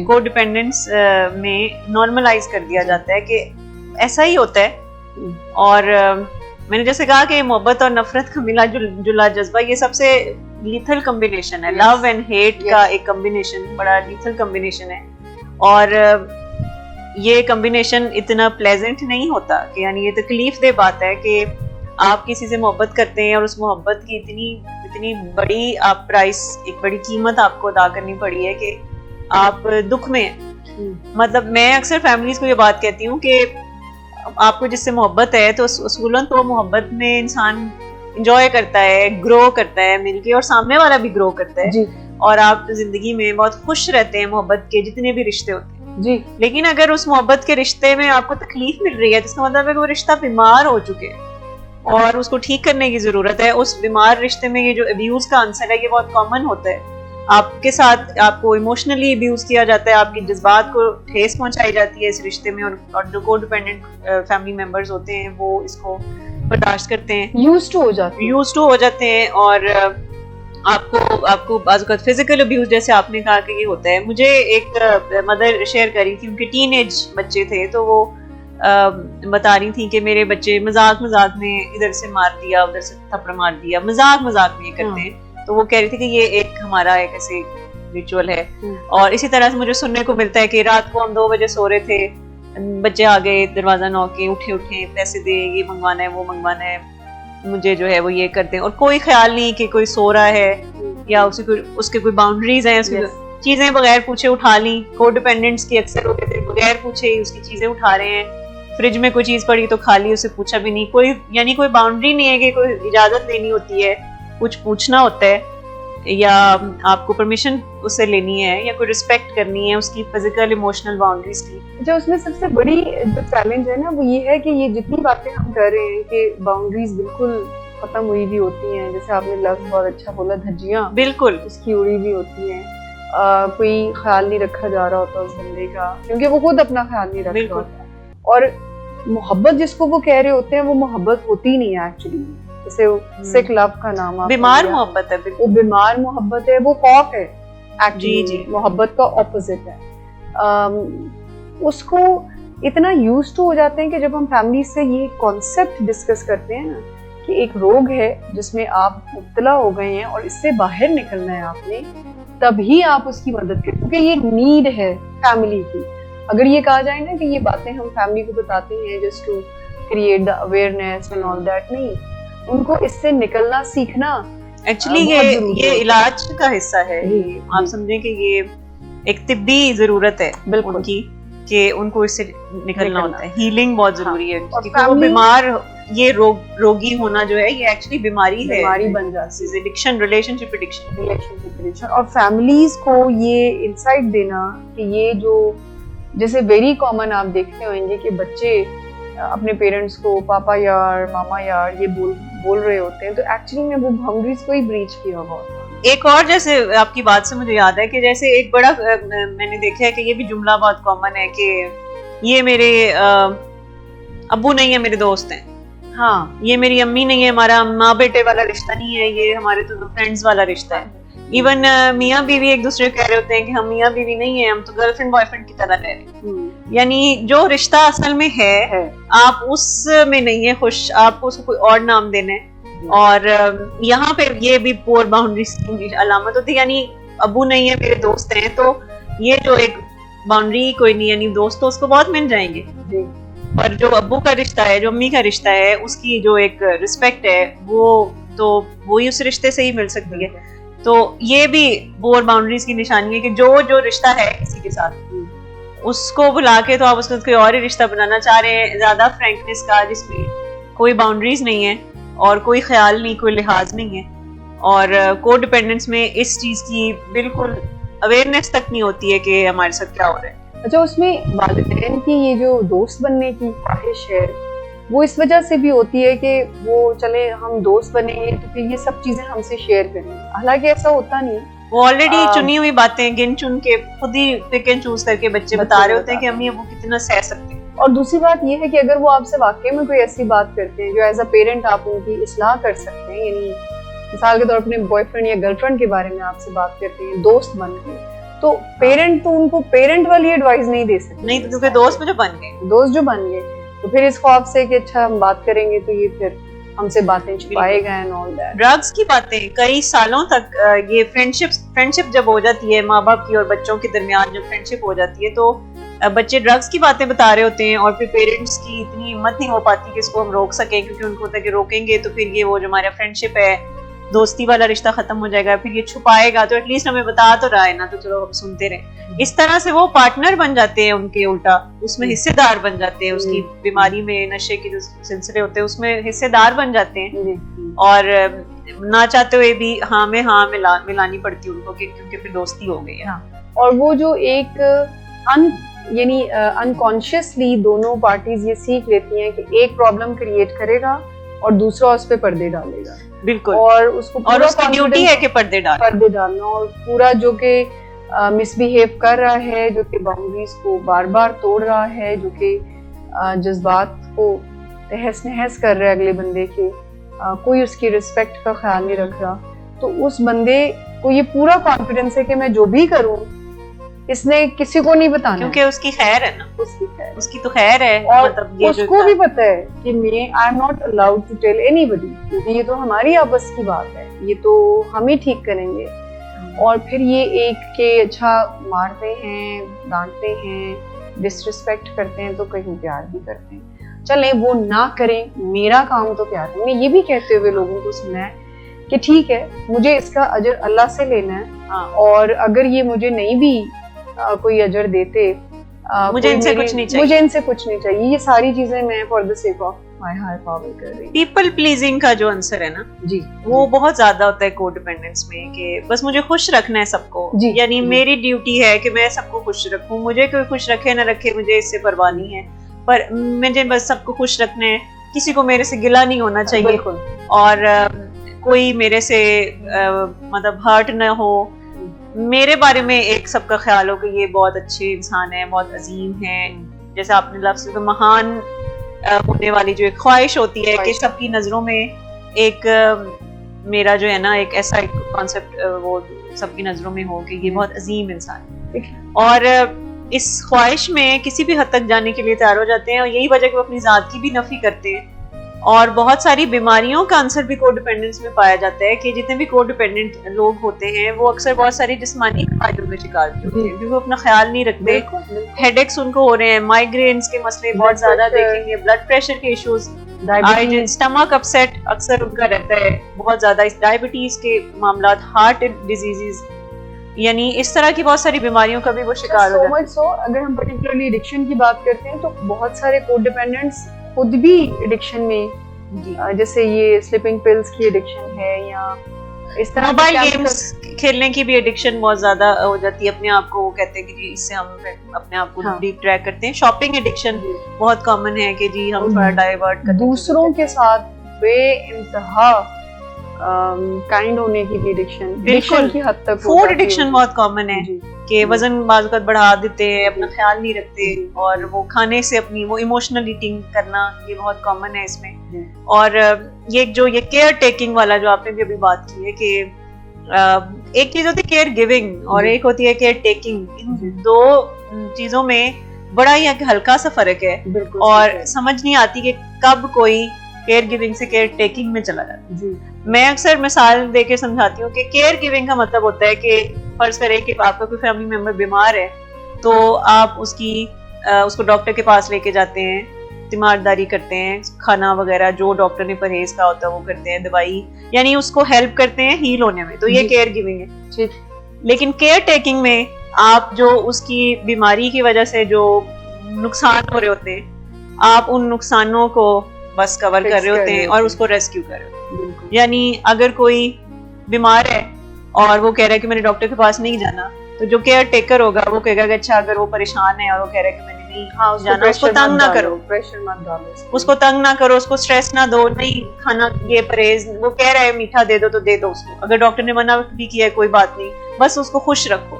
कोडिपेंडेंस में नॉर्मलाइज कर दिया जाता है कि ऐसा ही होता है। और मैंने जैसे कहा कि मोहब्बत और नफरत का मिला जुला जज्बा ये सबसे लीथल कॉम्बिनेशन है। लव एंड हेट का एक कॉम्बिनेशन, बड़ा लीथल कॉम्बिनेशन है। और ये कॉम्बिनेशन इतना प्लेजेंट नहीं होता कि यानी ये तकलीफ दे बात है कि आप किसी से मोहब्बत करते हैं और उस मोहब्बत की इतनी बड़ी आप प्राइस, एक बड़ी कीमत आपको अदा करनी पड़ी है कि आप दुख में हैं। मतलब मैं अक्सर फैमिलीज को ये बात कहती हूँ कि आपको जिससे मोहब्बत है तो उसूलन तो मोहब्बत में इंसान एंजॉय करता है, ग्रो करता है मिलके, और सामने वाला भी ग्रो करता है और आप जिंदगी में बहुत खुश रहते हैं मोहब्बत के जितने भी रिश्ते होते हैं जी। लेकिन अगर उस मोहब्बत के रिश्ते में आपको तकलीफ मिल रही है तो इसका मतलब है कि वो रिश्ता बीमार हो चुके हैं। और उसको ठीक करने की जरूरत है। उस बीमार रिश्ते में ये जो अब्यूज का आंसर है ये बहुत कॉमन होता है। आपके साथ आपको इमोशनली अब्यूज किया जाता है, आपकी जज्बात को ठेस पहुंचाई जाती है इस रिश्ते में, और जो को डिपेंडेंट फैमिली मेंबर्स होते हैं वो इसको बर्दाश्त करते हैं, यूज्ड टू हो जाते हैं। और आपको बाज़ फिजिकल अब्यूज जैसे आपने कहा कि ये होता है। मुझे एक मदर शेयर करी थी, उनके टीनेज बच्चे थे, तो वो बता रही थी कि मेरे बच्चे मजाक में इधर से मार दिया, उधर से थप्पड़ मार दिया, मजाक में ये करते हैं। तो वो कह रही थी कि ये एक हमारा एक ऐसे रिचुअल है। और इसी तरह से मुझे सुनने को मिलता है कि रात को हम 2 बजे सो रहे थे, बच्चे आ गए दरवाजा नौके, उठे पैसे दे, ये मंगवाना है वो मंगवाना है, मुझे जो है वो ये करते हैं, और कोई ख्याल नहीं कि कोई सो रहा है या उसके कोई बाउंड्रीज हैं, उसकी चीजें बगैर पूछे उठा ली। को डिपेंडेंट्स की अक्सर होते थे, बगैर पूछे ही उसकी चीजें उठा रहे हैं। फ्रिज में कोई चीज पड़ी तो खा ली, उसे पूछा भी नहीं। कोई यानी कोई बाउंड्री नहीं है कि कोई इजाजत लेनी होती है, कुछ पूछना होता है, या आपको परमिशन उससे लेनी है, या कोई रिस्पेक्ट करनी है उसकी फिजिकल इमोशनल बाउंड्रीज की। जो उसमें सबसे बड़ी जो चैलेंज है ना वो ये है कि ये जितनी बातें हम कर रहे हैं कि बाउंड्रीज बिल्कुल खत्म हुई भी होती हैं, जैसे आपने लफ्ज बहुत अच्छा बोला, धज्जियां बिल्कुल उसकी उड़ी भी होती हैं, कोई ख्याल नहीं रखा जा रहा होता उस बंदे का, क्योंकि वो खुद अपना ख्याल नहीं रख रहा होता। और मोहब्बत जिसको वो कह रहे होते हैं वो मोहब्बत होती नहीं है एक्चुअली। जैसे सिक लव का नाम बीमार मोहब्बत है, वो बीमार मोहब्बत है, वो खौफ है एक्चुअली, मोहब्बत का ऑपोजिट है। उसको इतना यूज्ड टू हो जाते हैं कि जब हम फैमिली से ये कॉन्सेप्ट डिस्कस करते हैं ना कि एक रोग है जिसमें आप मुब्तला हो गए हैं और इससे बाहर निकलना है आपने, तभी आप उसकी मदद करें, क्योंकि ये नीड है फैमिली की। अगर ये कहा जाए ना कि ये बातें हम फैमिली को बताते हैं just to create the awareness and all that, नहीं, उनको इससे निकलना सीखना एक्चुअली ये इलाज का हिस्सा है। आप समझें कि ये एक तिब्बी जरूरत है उनकी, कि उनको इससे निकलना होता है। हीलिंग बहुत जरूरी है, क्योंकि वो बीमार, ये रोगी होना जो है ये एक्चुअली बीमारी बन जाती है, एडिक्शन, रिलेशनशिप एडिक्शन। और फैमिलीज को ये इंसाइट देना कि ये जो जैसे वेरी कॉमन आप देखते होंगे कि बच्चे अपने पेरेंट्स को पापा यार, मामा यार ये बोल रहे होते हैं, तो एक्चुअली में वो बाउंड्रीज को ही ब्रीच किया हुआ होता है। एक और, जैसे आपकी बात से मुझे याद है कि जैसे एक बड़ा मैंने देखा है कि ये भी जुमला बहुत कॉमन है कि ये मेरे अब्बू नहीं है, मेरे दोस्त हैं, हाँ, ये मेरी अम्मी नहीं है, हमारा माँ बेटे वाला रिश्ता नहीं है, ये हमारे तो फ्रेंड्स वाला रिश्ता है। इवन मियाँ बीवी एक दूसरे को कह रहे होते हैं कि हम मियाँ बीवी नहीं है, हम तो गर्लफ्रेंड बॉयफ्रेंड की तरह रह रहे हैं। यानी जो रिश्ता असल में है आप उसमें नहीं है खुश, आपको उसको कोई और नाम देना है। और यहाँ पे ये भी पोर बाउंड्रीज की अलामत होती है। यानी अब्बू नहीं है, मेरे दोस्त हैं, तो ये जो एक बाउंड्री कोई नहीं, यानी दोस्त तो उसको बहुत मिल जाएंगे, पर जो अब्बू का रिश्ता है, जो अम्मी का रिश्ता है, उसकी जो एक रिस्पेक्ट है वो तो वही उस रिश्ते से ही मिल सकती है। तो ये भी बोर बाउंड्रीज की निशानी है कि जो रिश्ता है किसी के साथ उसको बुला के तो आप उसको कोई और ही रिश्ता बनाना चाह रहे हैं, ज्यादा फ्रैंकनेस का, जिसमें कोई बाउंड्रीज नहीं है और कोई ख्याल नहीं, कोई लिहाज नहीं है, और को डिपेंडेंस में इस चीज की बिल्कुल अवेयरनेस तक नहीं होती है कि हमारे साथ क्या हो रहा है। अच्छा, उसमें वालिदैन की ये जो दोस्त बनने की ख्वाहिश है वो इस वजह से भी होती है कि वो चले हम दोस्त बनेंगे तो फिर ये सब चीजें हमसे शेयर करेंगे, हालांकि ऐसा होता नहीं। वो ऑलरेडी चुनी हुई बातें गिन चुन के खुद ही पिक एंड चूज करके बच्चे बता रहे होते हैं कि अम्मी वो कितना सह सकते हैं। और दूसरी बात ये है कि अगर वो आपसे वाकई में कोई ऐसी बात करते हैं जो एज अ पेरेंट आप उनकी इस्लाह कर सकते हैं, यानी मिसाल के तौर पर अपने बॉयफ्रेंड या गर्लफ्रेंड के बारे में आपसे बात करते हैं दोस्त बन के, तो पेरेंट तो उनको पेरेंट वाली एडवाइस नहीं दे सकते, नहीं, क्योंकि दोस्त जो बन गए तो फिर इस ख्वाब से कि अच्छा हम बात करेंगे तो ये फिर हमसे बातें छुपाएगा एंड ऑल दैट। ड्रग्स की बातें कई सालों तक, ये फ्रेंडशिप जब हो जाती है माँ बाप की और बच्चों के दरमियान, जब फ्रेंडशिप हो जाती है तो बच्चे ड्रग्स की बातें बता रहे होते हैं और फिर पेरेंट्स की इतनी हिम्मत नहीं हो पाती कि इसको हम रोक सकें, क्योंकि उनको होता है कि रोकेंगे तो फिर ये वो जो हमारा फ्रेंडशिप है, दोस्ती वाला रिश्ता खत्म हो जाएगा, फिर ये छुपाएगा, तो एटलीस्ट हमें बता तो रहा है ना, तो चलो हम सुनते रहे। इस तरह से वो पार्टनर बन जाते हैं उनके, उल्टा उसमें हिस्सेदार बन जाते हैं, उसकी बीमारी में, नशे के जो सिलसिले होते हैं उसमें हिस्सेदार बन जाते हैं, और ना चाहते हुए भी हाँ में हाँ मिलानी पड़ती है उनको, क्योंकि फिर दोस्ती हो गई है। और वो जो एक अनकॉन्शियसली दोनों पार्टीज ये सीख लेती हैं कि एक प्रॉब्लम क्रिएट करेगा और दूसरा उस पे पर्दे डालेगा, बिल्कुल, और उसको और उसकी ड्यूटी है कि पर्दे डालना, और पूरा जो कि मिसबिहेव कर रहा है, जो कि बाउंड्रीज को बार बार तोड़ रहा है, जो कि जज्बात को तहस नहस कर रहा है अगले बंदे के, कोई उसकी रिस्पेक्ट का ख्याल नहीं रख रहा, तो उस बंदे को ये पूरा कॉन्फिडेंस है कि मैं जो भी करूं इसने किसी को नहीं बताना, क्योंकि उसकी खैर है ना, उसकी तो खैर है, और मतलब ये उसको भी पता है कि मैं I am not allowed to tell anybody, क्योंकि ये तो हमारी आपस की बात है, ये तो हम ही ठीक करेंगे। और फिर ये एक के अच्छा मारते हैं, डांटते हैं, डिसरिस्पेक्ट करते हैं, तो कहीं प्यार भी करते हैं। चलें वो ना करें, मेरा काम तो प्यार है। मैं ये भी कहते हुए लोगों को सुना है कि ठीक है, मुझे इसका अजर अल्लाह से लेना है, और अगर ये मुझे नहीं भी कोई अजर देते, मुझे इनसे कुछ नहीं चाहिए, ये सारी चीजें मैं for the sake of my higher power कर रही हूं। पीपल प्लीजिंग का जो आंसर है ना जी, वो बहुत ज्यादा होता है कोडिपेंडेंस में, कि बस मुझे खुश रखना है सबको, यानी मेरी ड्यूटी है कि मैं सबको खुश रखूं, मुझे कोई खुश रखे ना रखे मुझे इससे परवाह नहीं है, पर मुझे बस सबको खुश रखना है, किसी को मेरे से गिला नहीं होना चाहिए, और कोई मेरे से मतलब हर्ट ना हो, मेरे बारे में एक सबका ख्याल हो कि ये बहुत अच्छे इंसान है, बहुत अजीम है, जैसे आपने लफ्ज़ तो महान होने वाली जो एक ख्वाहिश होती है कि सबकी नजरों में एक मेरा जो है ना एक ऐसा एक कॉन्सेप्ट वो सबकी नजरों में हो कि ये बहुत अजीम इंसान है, और इस ख्वाहिश में किसी भी हद तक जाने के लिए तैयार हो जाते हैं, और यही वजह कि वो अपनी जात की भी नफी करते हैं। और बहुत सारी बीमारियों का आंसर भी कोडिपेंडेंस में पाया जाता है कि जितने भी कोडिपेंडेंट लोग होते हैं वो अक्सर बहुत सारी जिस्मानी बीमारियों का शिकार होते हैं, क्योंकि वो अपना ख्याल नहीं रखते, हेडेक्स उनको हो रहे हैं, माइग्रेन्स के मसले बहुत ज्यादा देखेंगे, ब्लड प्रेशर के इश्यूज, स्टमक अपसेट अक्सर उनका रहता है बहुत ज्यादा, डायबिटीज के मामला, हार्ट डिजीजेस, यानी इस तरह की बहुत सारी बीमारियों का भी वो शिकार हो जाते हैं। अगर हम पर्टिकुलरली एडिक्शन की बात करते हैं तो बहुत सारे कोडिपेंडेंट्स खुद भी एडिक्शन में, जैसे ये स्लीपिंग पिल्स की एडिक्शन है, या इस तरह मोबाइल गेम्स खेलने की भी एडिक्शन बहुत ज्यादा हो जाती है, अपने आप को वो कहते हैं कि जी इससे हम अपने आप को डिट्रैक्ट करते हैं। शॉपिंग एडिक्शन बहुत कॉमन है कि जी हम थोड़ा डाइवर्ट करते हैं, दूसरों के साथ बेइंतहा काइंड होने की भी एडिक्शन की हद तक। फूड एडिक्शन बहुत कॉमन है कि वजन बाज़ बढ़ा देते हैं, अपना ख्याल नहीं रखते, और वो खाने से अपनी वो इमोशनल ईटिंग करना, ये बहुत कॉमन है इसमें। और ये जो ये केयर टेकिंग वाला जो आपने भी अभी बात की है कि एक चीज होती है केयर गिविंग और एक होती है केयर टेकिंग, इन दो चीजों में बड़ा ही हल्का सा फर्क है, और समझ नहीं आती कि कब कोई केयर गिविंग से केयर टेकिंग में चला जाता है। मैं अक्सर मिसाल देके समझाती हूँ कि केयर गिविंग का मतलब होता है कि फर्ज करें कि आपका कोई फैमिली मेंबर बीमार है, तो आप उसको डॉक्टर के पास लेके जाते हैं, तीमारदारी करते हैं, खाना वगैरह जो डॉक्टर ने परहेज का होता है वो करते हैं, दवाई यानी उसको हेल्प करते हैं हील होने में, तो ये केयर गिविंग है। लेकिन केयर टेकिंग में आप जो उसकी बीमारी की वजह से जो नुकसान हो रहे होते हैं, आप उन नुकसानों को बस कवर कर रहे होते हैं और उसको रेस्क्यू कर रहे होते हैं। यानी अगर कोई बीमार है और वो कह रहा है कि मैंने डॉक्टर के पास नहीं जाना, तो जो केयर टेकर होगा वो कहेगा कि अच्छा अगर वो परेशान है और वो कह रहा है कि मैंने नहीं जाना, उसको तंग ना करो, प्रेशर मत डालो, उसको तंग ना करो, उसको स्ट्रेस ना दो, नहीं खाना ये परहेज, वो कह रहा है मीठा दे दो तो दे दो उसको, अगर डॉक्टर ने मना भी किया है कोई बात नहीं, बस उसको खुश रखो।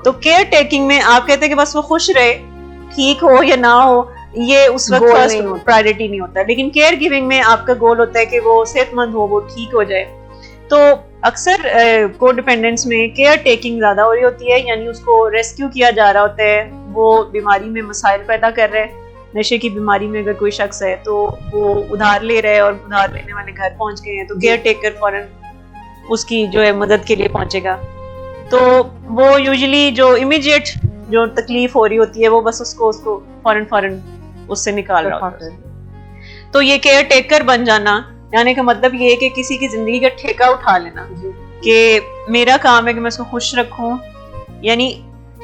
तो केयर टेकिंग में आप कहते हैं कि बस वो खुश रहे, ठीक हो या ना हो, ये उस वक्त फर्स्ट प्रायोरिटी नहीं होता। लेकिन केयर गिविंग में आपका गोल होता है कि वो सेहतमंद हो, वो ठीक हो जाए। तो अक्सर कोडिपेंडेंस में केयर टेकिंग ज्यादा हो रही होती है, यानी उसको रेस्क्यू किया जा रहा होता है, वो बीमारी में मसाइल पैदा कर रहा है। नशे की बीमारी में अगर कोई शख्स है तो वो उधार ले रहा है और उधार लेने वाले घर पहुंच गए हैं, तो केयर टेकर फौरन उसकी जो है मदद के लिए पहुंचेगा। तो वो यूजुअली जो इमीडिएट जो तकलीफ हो रही होती है वो बस उसको फौरन उससे निकाल रहा होता है। तो ये केयर टेकर बन जाना यानी का मतलब ये है कि किसी की जिंदगी का ठेका उठा लेना कि मेरा काम है कि मैं उसको खुश रखूं। यानी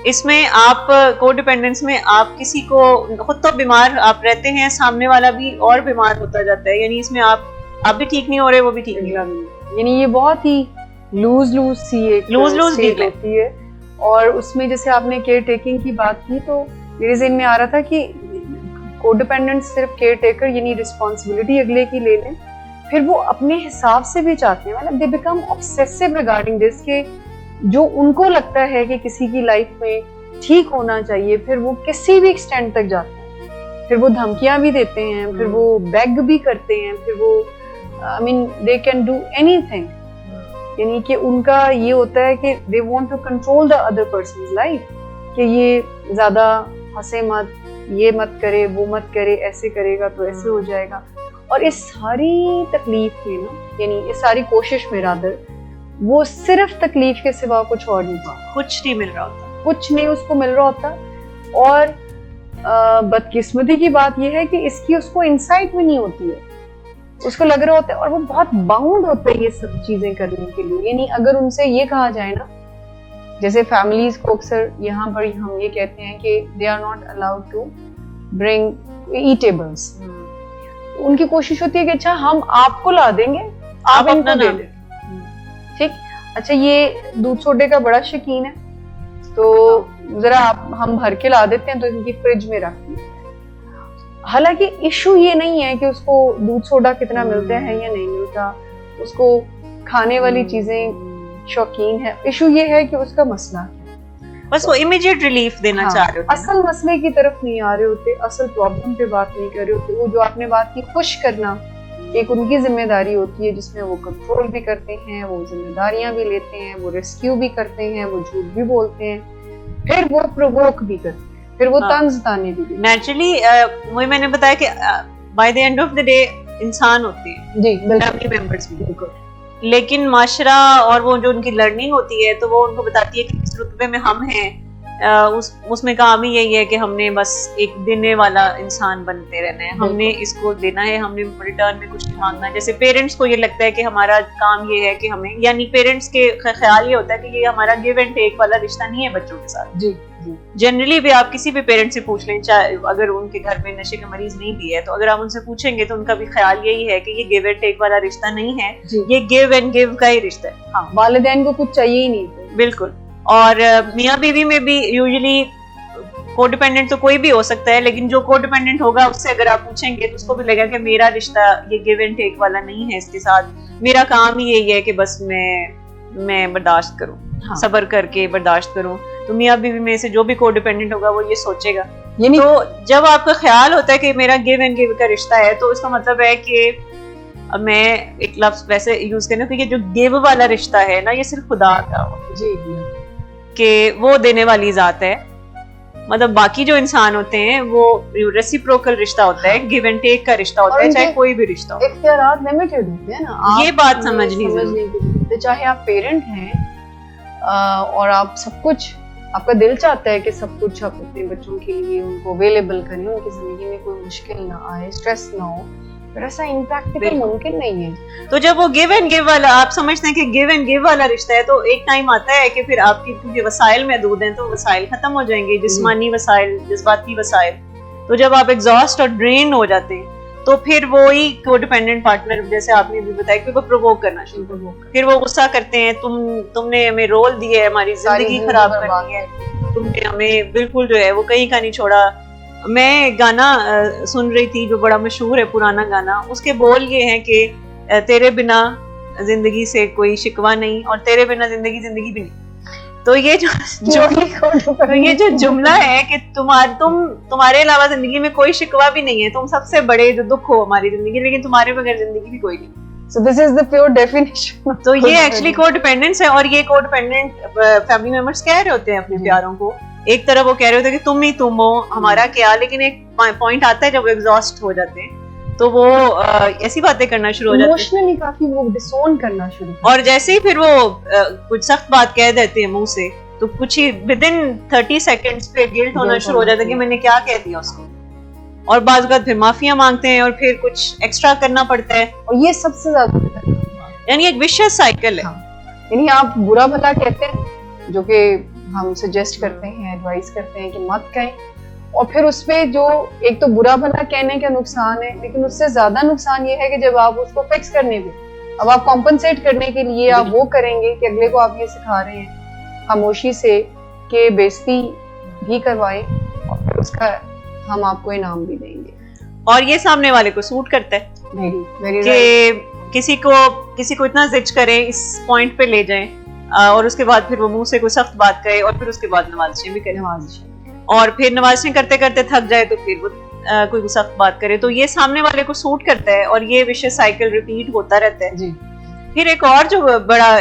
इसमें आप कोडिपेंडेंस में आप किसी को खुद तो बीमार आप रहते हैं, सामने वाला भी और बीमार होता जाता है, यानी इसमें आप भी ठीक नहीं हो रहे, वो भी ठीक नहीं हो रहे, यानी ये बहुत ही लूज सी एक लूज होती है। और उसमें जैसे आपने केयर टेकिंग की बात की तो मेरे ज़हन में आ रहा था कि कोडिपेंडेंट सिर्फ केयर टेकर यानी रिस्पॉन्सिबिलिटी अगले की ले लें, फिर वो अपने हिसाब से भी चाहते हैं, मतलब they become obsessive regarding this के जो उनको लगता है कि किसी की लाइफ में ठीक होना चाहिए, फिर वो किसी भी एक्सटेंड तक जाते हैं, फिर वो धमकियां भी देते हैं, फिर वो बेग भी करते हैं, फिर वो I mean they can do anything, यानी कि उनका ये होता है कि they want to control the other person's life, कि ये ज्यादा हंसे मत, ये मत करे, वो मत करे, ऐसे करेगा तो ऐसे हो जाएगा। और इस सारी तकलीफ में ना, यानी इस सारी कोशिश में रादर वो सिर्फ तकलीफ के सिवा कुछ और नहीं पाता, कुछ नहीं मिल रहा होता, कुछ नहीं उसको मिल रहा होता। और बदकिस्मती की बात यह है कि इसकी उसको इंसाइट भी नहीं होती है, उसको लग रहा होता है, और वो बहुत बाउंड होते हैं ये सब चीजें करने के लिए। यानी अगर उनसे ये कहा जाए ना, जैसे फैमिलीज को अक्सर यहाँ पर हम ये कहते हैं कि they are not allowed to bring eatables, उनकी कोशिश होती है कि अच्छा हम आपको ला देंगे, आप इनको दे दें, ठीक। अच्छा ये दूध सोडे का बड़ा शौकीन है, तो जरा आप हम भर के ला देते हैं, तो इनकी फ्रिज में रख दिए। हालांकि इशू ये नहीं है कि उसको दूध सोडा कितना मिलता है या नहीं मिलता, उसको खाने वाली चीजें शौकीन है, इशू ये है कि उसका मसला है, बस वो इमीडिएट रिलीफ देना चाह रहे होते हैं, असल मसले की तरफ नहीं आ रहे होते, असल प्रॉब्लम पे बात नहीं कर रहे होते। वो जो आपने बात की खुश करना एक उनकी जिम्मेदारी होती है, जिसमें वो कंट्रोल भी करते हैं, वो जिम्मेदारियां भी लेते हैं, वो रेस्क्यू भी करते हैं, वो झूठ भी बोलते हैं, फिर वो प्रोवोक भी करते हैं, फिर वो तंज ताने भी देते हैं। नेचुरली वही मैंने बताया कि by the end of the day इंसान होते हैं जी फैमिली मेंबर्स भी, लेकिन माशरा और वो जो उनकी लर्निंग होती है, तो वो उनको बताती है कि किस रुतबे में हम हैं, उसमें काम ही यही है कि हमने बस एक देने वाला इंसान बनते रहना है, हमने इसको देना है, हमने रिटर्न में कुछ नहीं मांगना। जैसे पेरेंट्स को ये लगता है कि हमारा काम ये है कि हमें, यानी पेरेंट्स के ख्याल ये होता है कि ये हमारा गिव एंड टेक वाला रिश्ता नहीं है बच्चों के साथ। जी जनरली भी आप किसी भी पेरेंट से पूछ लें, चाहे अगर उनके घर में नशे का मरीज नहीं भी है, तो अगर आप उनसे पूछेंगे तो उनका भी ख्याल यही है कि ये गिव एंड टेक वाला रिश्ता नहीं है, ये गिव एंड गिव का ही रिश्ता है। हाँ, वालिदैन को कुछ चाहिए ही नहीं, बिल्कुल। और मियाँ बीवी में भी यूजुअली कोडिपेंडेंट तो कोई भी हो सकता है, लेकिन जो कोडिपेंडेंट होगा उससे अगर आप पूछेंगे तो उसको भी लगेगा कि मेरा रिश्ता ये गिव एंड टेक वाला नहीं है, इसके साथ मेरा काम ही यही है कि बस मैं बर्दाश्त करूं, हाँ। सब्र करके बर्दाश्त करूं। तो मियाँ बीवी में से जो भी कोडिपेंडेंट होगा वो ये सोचेगा। तो जब आपका ख्याल होता है कि मेरा गिव एंड गिव का रिश्ता है, तो इसका मतलब है कि मैं एक लफ्ज वैसे यूज करना, क्योंकि जो गिव वाला रिश्ता है ना, ये सिर्फ खुदा का हो जी, कि वो देने वाली जात है। मतलब बाकी जो इंसान होते हैं वो रेसिप्रोकल रिश्ता होता है, गिव एंड टेक का रिश्ता होता है, चाहे कोई भी रिश्ता हो। इख्तियारात लिमिटेड होते हैं ना, ये बात समझनी जरूरी। चाहे आप पेरेंट हैं और आप सब कुछ, आपका दिल चाहता है कि सब कुछ आप अपने बच्चों के लिए उनको अवेलेबल करें, उनकी जिंदगी में कोई मुश्किल ना आए, स्ट्रेस ना हो, पर ऐसा इम्प्रैक्टिकल मुमकिन नहीं है। तो जब वो गिव एंड गिव वाला आप समझते हैं कि गिव एंड गिव वाला रिश्ता है, तो एक टाइम आता है कि फिर आपकी क्योंकि वसाइल महदूद हैं, तो वसाइल खत्म हो जाएंगे, जिस्मानी वसाइल, जज्बाती वसाइल। तो जब आप एग्जॉस्ट और ड्रेन हो जाते हैं, तो फिर वो ही कोडिपेंडेंट पार्टनर, जैसे आपने भी बताया, कि वो प्रोवोक करना शुरू करते हैं, फिर वो गुस्सा करते हैं, तुमने हमें रोल दिए है, हमारी जिंदगी खराब कर दी है, तुमने हमें बिल्कुल जो है वो कहीं का नहीं छोड़ा। मैं गाना सुन रही थी जो बड़ा मशहूर है, पुराना गाना, उसके बोल ये हैं कि तेरे बिना जिंदगी से कोई शिकवा नहीं, और तेरे बिना जिंदगी भी नहीं। तो ये जो जुमला है कि तुम्हारे अलावा जिंदगी में कोई शिकवा भी नहीं है, तुम सबसे बड़े जो दुख हो हमारी जिंदगी, लेकिन तुम्हारे बगैर जिंदगी भी कोई नहीं। So this is the pure definition. तो ये एक्चुअली कोडिपेंडेंस है, और ये कोडिपेंडेंट फैमिली मेंबर्स कह रहे होते हैं अपने प्यारों को। एक तरफ वो कह रहे होते हैं कि तुम ही तुम हो, हमारा क्या, लेकिन एक पॉइंट आता है जब वो एग्जॉस्ट हो जाते हैं, तो वो ऐसी बातें करना शुरू हो जाते हैं, इमोशनली काफी वो डिसोन करना शुरू करते हैं, और जैसे ही फिर वो कुछ सख्त बात कह देते हैं मुंह से, तो कुछ ही विदिन 30 सेकंड्स पे गिल्ट होना शुरू हो जाता है कि मैंने क्या कह दिया उसको, और बाज़ वक़्त फिर माफिया मांगते हैं, और फिर कुछ एक्स्ट्रा करना पड़ता है, और ये सबसे ज्यादा, यानी एक विशियस साइकिल है। यानी आप बुरा भला कहते हैं, जो कि हम सजेस्ट करते हैं, एडवाइस करते हैं कि मत कहें, और फिर उसपे जो एक तो बुरा भला कहने का नुकसान है, लेकिन उससे ज्यादा नुकसान ये है कि जब आप उसको फिक्स करने पे, अब आप कॉम्पनसेट करने के लिए आप वो करेंगे कि अगले को आप ये सिखा रहे हैं खामोशी से कि बेइज्जती भी करवाएं, और फिर उसका हम आपको इनाम भी देंगे। और ये सामने वाले को सूट करता है वेरी वेरी कि किसी को इतना जिच करे, इस पॉइंट पे ले जाए और उसके बाद फिर वो मुंह से कोई सख्त बात करे और फिर उसके बाद नवाज़िशें भी करे, और फिर नवाज़िशें करते करते थक जाए तो फिर वो कोई सख्त बात करे। तो ये सामने वाले को सूट करता है और ये विशियस साइकिल रिपीट होता रहता है जी। फिर एक और जो बड़ा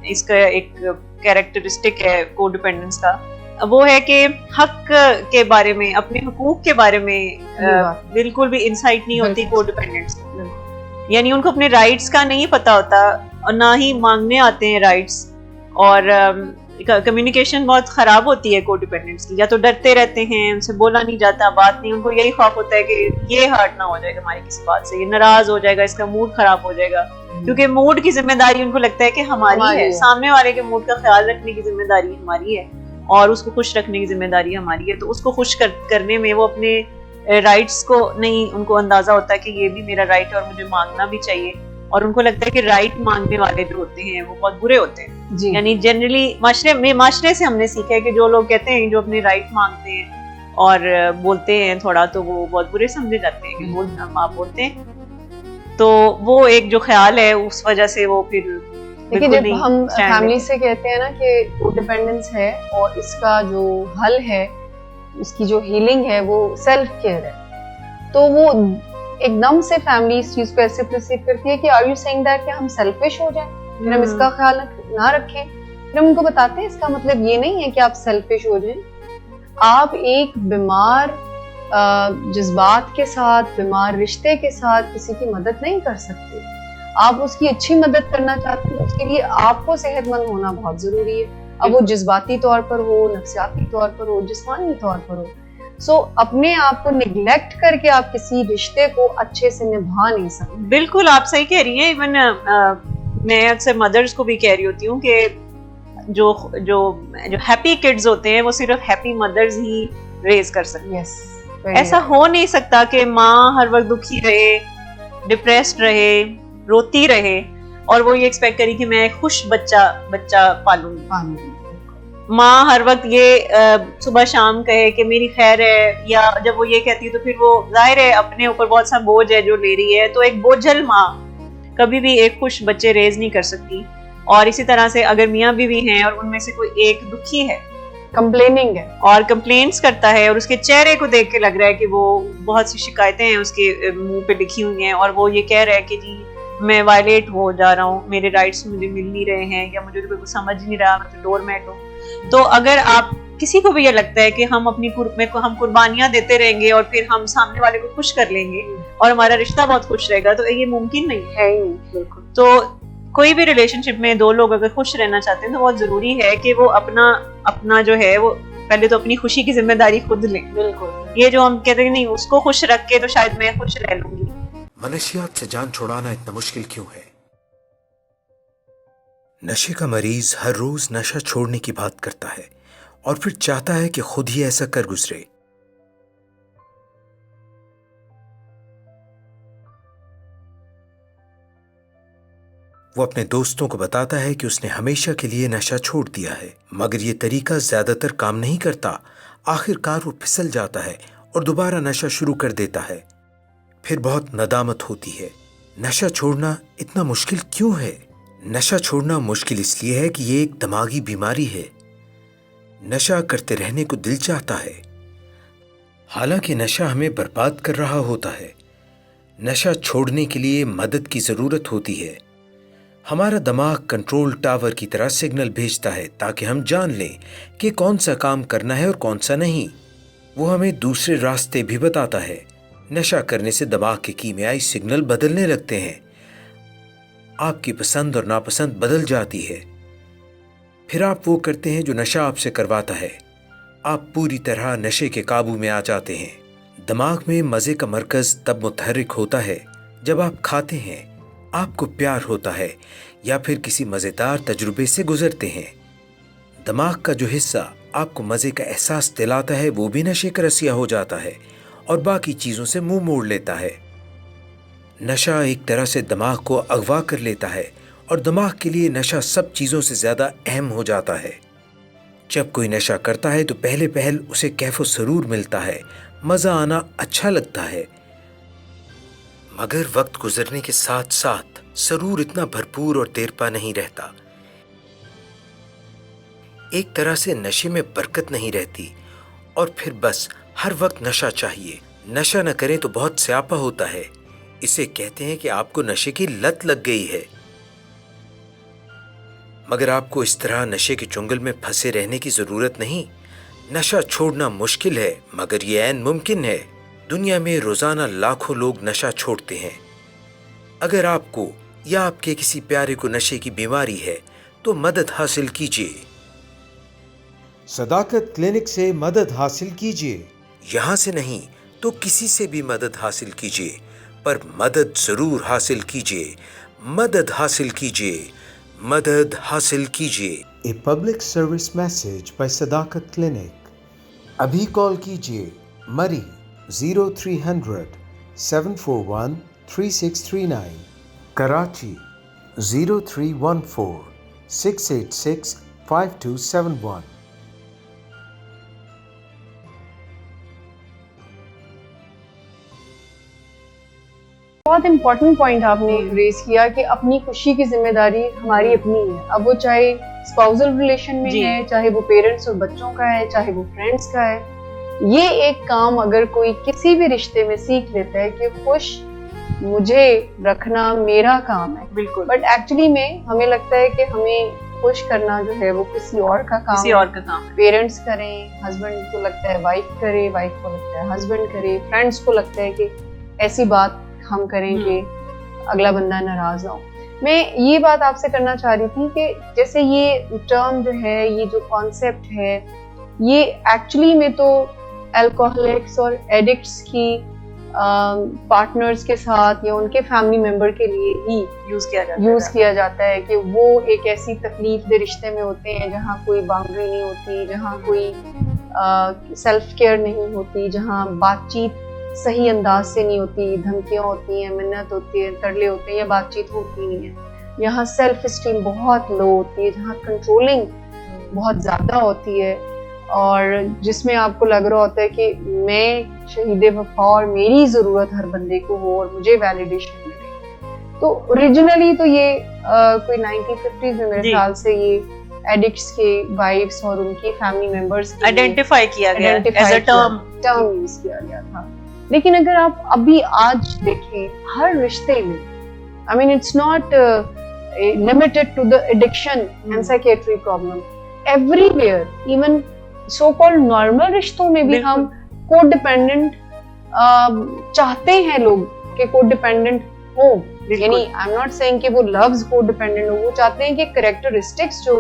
इसका एक कैरेक्टरिस्टिक है को डिपेंडेंस का, वो है कि हक के बारे में, अपने हुकूक के बारे में बिल्कुल भी इंसाइट नहीं होती को डिपेंडेंट्स को। यानी उनको अपने राइट्स का नहीं पता होता और ना ही मांगने आते हैं राइट्स, और कम्युनिकेशन बहुत खराब होती है को डिपेंडेंट्स की। या तो डरते रहते हैं, उनसे बोला नहीं जाता, बात नहीं, उनको यही खौफ होता है कि ये हर्ट ना हो जाएगा हमारी किसी बात से, ये नाराज हो जाएगा, इसका मूड खराब हो जाएगा, क्योंकि मूड की जिम्मेदारी उनको लगता है कि हमारी है। सामने वाले के मूड का ख्याल रखने की जिम्मेदारी हमारी है और उसको खुश रखने की जिम्मेदारी हमारी है। तो उसको खुश करने में वो अपने राइट्स को नहीं, उनको अंदाजा होता है कि ये भी मेरा राइट है और मुझे मांगना भी चाहिए, और उनको लगता है कि राइट मांगने वाले जो होते हैं वो बहुत बुरे होते हैं। यानी जनरली माशरे से हमने सीखा है कि जो लोग कहते हैं, जो अपने राइट मांगते हैं और बोलते हैं थोड़ा, तो वो बहुत बुरे समझे जाते हैं कि आप बोलते हैं। तो वो एक जो ख्याल है उस वजह से वो फिर देखिए, जब हम फैमिली से कहते हैं ना कि कोडिपेंडेंस है और इसका जो हल है, इसकी जो हीलिंग है वो सेल्फ केयर है, तो वो एकदम से फैमिली इस चीज को ऐसे परसीव करती है कि आर यू सेइंग दैट कि हम सेल्फिश हो जाएं, फिर हम इसका ख्याल ना रखें। फिर हम उनको बताते हैं इसका मतलब ये नहीं है कि आप सेल्फिश हो जाएं। आप एक बीमार जज्बात के साथ, बीमार रिश्ते के साथ किसी की मदद नहीं कर सकते। आप उसकी अच्छी मदद करना चाहते हैं, उसके लिए आपको सेहतमंद होना बहुत जरूरी है। अब वो जज्बाती तौर पर हो, नफ्सियाती तौर पर हो, जिस्मानी तौर पर हो। सो अपने आप को निगलेक्ट करके आप किसी रिश्ते को अच्छे से निभा नहीं सकते। बिल्कुल आप सही कह रही हैं। इवन मैं अक्सर मदर्स को भी कह रही होती हूँ कि जो हैप्पी किड्स होते हैं वो सिर्फ हैप्पी मदर्स ही रेज कर सकते हैं। ऐसा हो नहीं सकता कि माँ हर वक्त दुखी रहे, डिप्रेस्ड रहे, रोती रहे और वो ये एक्सपेक्ट करी कि मैं खुश बच्चा पालूंगी। माँ हर वक्त ये सुबह शाम कहे कि मेरी खैर है, या जब वो ये कहती है तो फिर वो जाहिर है अपने ऊपर बहुत सा बोझ है जो ले रही है। तो एक बोझल माँ कभी भी एक खुश बच्चे रेज नहीं कर सकती। और इसी तरह से अगर मियाँ बीवी हैं और उनमें से कोई एक दुखी है, कंप्लेनिंग है और कंप्लेंट्स करता है और उसके चेहरे को देख के लग रहा है कि वो बहुत सी शिकायतें हैं उसके मुंह पे लिखी हुई हैं, और वो ये कह रहा है कि जी मैं वायलेट हो जा रहा हूँ, मेरे राइट्स मुझे मिल नहीं रहे हैं, या मुझे कोई समझ नहीं रहा, मैं तो डोरमैट हूँ। तो अगर आप किसी को भी ये लगता है कि हम अपनी हम कुर्बानियां देते रहेंगे और फिर हम सामने वाले को खुश कर लेंगे और हमारा रिश्ता बहुत खुश रहेगा, तो ये मुमकिन नहीं है। बिल्कुल। तो कोई भी रिलेशनशिप में दो लोग अगर खुश रहना चाहते हैं तो बहुत जरूरी है कि वो अपना जो है वो पहले तो अपनी खुशी की जिम्मेदारी खुद लें। बिल्कुल। ये जो हम कहते हैं नहीं उसको खुश रख के तो शायद मैं खुश रह लूंगी। मनशियात से जान छुड़ाना इतना मुश्किल क्यों है? नशे का मरीज हर रोज नशा छोड़ने की बात करता है और फिर चाहता है कि खुद ही ऐसा कर गुजरे। वो अपने दोस्तों को बताता है कि उसने हमेशा के लिए नशा छोड़ दिया है, मगर ये तरीका ज्यादातर काम नहीं करता। आखिरकार वो फिसल जाता है और दोबारा नशा शुरू कर देता है। फिर बहुत नदामत होती है। नशा छोड़ना इतना मुश्किल क्यों है? नशा छोड़ना मुश्किल इसलिए है कि ये एक दिमागी बीमारी है। नशा करते रहने को दिल चाहता है, हालांकि नशा हमें बर्बाद कर रहा होता है। नशा छोड़ने के लिए मदद की जरूरत होती है। हमारा दिमाग कंट्रोल टावर की तरह सिग्नल भेजता है ताकि हम जान लें कि कौन सा काम करना है और कौन सा नहीं। वो हमें दूसरे रास्ते भी बताता है। नशा करने से दिमाग के कीमियाई सिग्नल बदलने लगते हैं। आपकी पसंद और नापसंद बदल जाती है। फिर आप वो करते हैं जो नशा आपसे करवाता है। आप पूरी तरह नशे के काबू में आ जाते हैं। दिमाग में मजे का मरकज तब मुतहर्रिक होता है जब आप खाते हैं, आपको प्यार होता है या फिर किसी मजेदार तजुर्बे से गुजरते हैं। दिमाग का जो हिस्सा आपको मजे का एहसास दिलाता है वो भी नशे का रसिया हो जाता है और बाकी चीजों से मुंह मोड़ लेता है। नशा एक तरह से दिमाग को अगवा कर लेता है और दिमाग के लिए नशा सब चीजों से ज्यादा अहम हो जाता है। जब कोई नशा करता है तो पहले उसे कैफो सरूर मिलता है, मजा आना अच्छा लगता है, मगर वक्त गुजरने के साथ साथ सरूर इतना भरपूर और देरपा नहीं रहता। एक तरह से नशे में बरकत नहीं रहती और फिर बस हर वक्त नशा चाहिए। नशा न करें तो बहुत स्यापा होता है। इसे कहते हैं कि आपको नशे की लत लग गई है। मगर आपको इस तरह नशे के चुंगल में फंसे रहने की जरूरत नहीं। नशा छोड़ना मुश्किल है, मगर ये ऐन मुमकिन है। दुनिया में रोजाना लाखों लोग नशा छोड़ते हैं। अगर आपको या आपके किसी प्यारे को नशे की बीमारी है तो मदद हासिल कीजिए। सदाकत क्लिनिक से मदद हासिल कीजिए। यहाँ से नहीं तो किसी से भी मदद हासिल कीजिए, पर मदद जरूर हासिल कीजिए। मदद हासिल कीजिए, मदद हासिल कीजिए। A public service message bye Sadaqat clinic. अभी कॉल कीजिए मरी 0300 741 3639, कराची 0314 686 5271। बहुत इम्पोर्टेंट पॉइंट आपने रेज किया कि अपनी खुशी की जिम्मेदारी हमारी अपनी है। अब वो चाहे स्पाउसल रिलेशन में है, चाहे वो पेरेंट्स और बच्चों का है, चाहे वो फ्रेंड्स का है। ये एक काम अगर कोई किसी भी रिश्ते में सीख लेता है कि खुश मुझे रखना मेरा काम है, बिल्कुल, बट एक्चुअली में हमें लगता है कि हमें खुश करना जो है वो किसी और का काम, किसी और का काम है। पेरेंट्स करें, हस्बैंड को लगता है वाइफ करे, वाइफ को लगता है हस्बैंड करे, फ्रेंड्स को लगता है कि ऐसी बात हम करें कि अगला बंदा नाराज ना हो। मैं ये बात आपसे करना चाह रही थी कि जैसे ये टर्म जो है, ये जो कॉन्सेप्ट है, ये एक्चुअली में तो अल्कोहलिक्स और एडिक्ट्स की पार्टनर्स के साथ या उनके फैमिली मेंबर के लिए ही यूज किया जाता है कि वो एक ऐसी तकलीफ दे रिश्ते में होते हैं जहाँ कोई बाउंड्री नहीं होती, जहाँ कोई सेल्फ केयर नहीं होती, जहाँ बातचीत सही अंदाज से नहीं होती, धमकियाँ होती हैं, मिन्नत होती है, तरले होते हैं या बातचीत होती नहीं है। यहाँ सेल्फ स्टीम बहुत लो होती है, जहाँ कंट्रोलिंग बहुत ज़्यादा होती है और जिसमें आपको लग रहा होता है कि मैं शहीदे वफा और मेरी ज़रूरत हर बंदे को हो और मुझे वैलिडेशन मिले। तो ओरिजिनली तो ये कोई 1950s में मेरे ख्याल से ये एडिक्ट्स के वाइफ्स और उनकी फैमिली मेंबर्स आइडेंटिफाई किया गया एज अ टर्म यूज किया गया था। लेकिन अगर आप अभी आज देखें हर रिश्ते में, I mean it's not limited to the addiction and psychiatry problem, everywhere, even so called normal रिश्तों में भी हम कोडिपेंडेंट चाहते हैं लोग कि कोडिपेंडेंट हो। यानी आई एम नॉट सेइंग कि वो लव्स कोडिपेंडेंट हो, वो चाहते हैं कि कैरेक्टरिस्टिक्स जो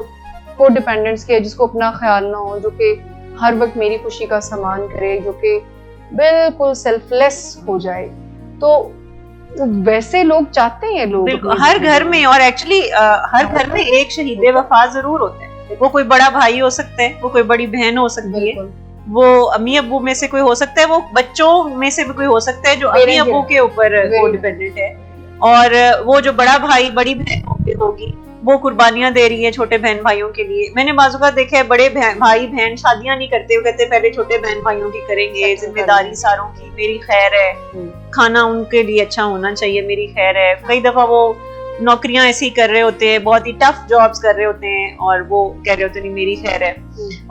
कोडिपेंडेंट्स के, जिसको अपना ख्याल ना हो, जो कि हर वक्त मेरी खुशी का सामान करे, जो कि बिल्कुल सेल्फलेस हो जाए, तो वैसे लोग चाहते हैं लोग हर घर में। और एक्चुअली हर घर में एक शहीदे वफा जरूर होता है। वो कोई बड़ा भाई हो सकता है, वो कोई बड़ी बहन हो सकती है, वो अम्मी अब्बू में से कोई हो सकता है, वो बच्चों में से भी कोई हो सकता है जो अम्मी अब्बू के ऊपर कोडिपेंडेंट है, और वो जो बड़ा भाई बड़ी बहन होगी वो कुर्बानियां दे रही है छोटे बहन भाइयों के लिए। मैंने बाज़ देखा है बड़े भाई बहन शादियां नहीं करते, वो कहते पहले छोटे बहन भाइयों की करेंगे, जिम्मेदारी सारों की, मेरी खैर है, खाना उनके लिए अच्छा होना चाहिए, मेरी खैर है। कई दफा वो नौकरियां ऐसी कर रहे होते हैं, बहुत ही टफ जॉब्स कर रहे होते हैं, और वो कह रहे होते हैं मेरी खैर है,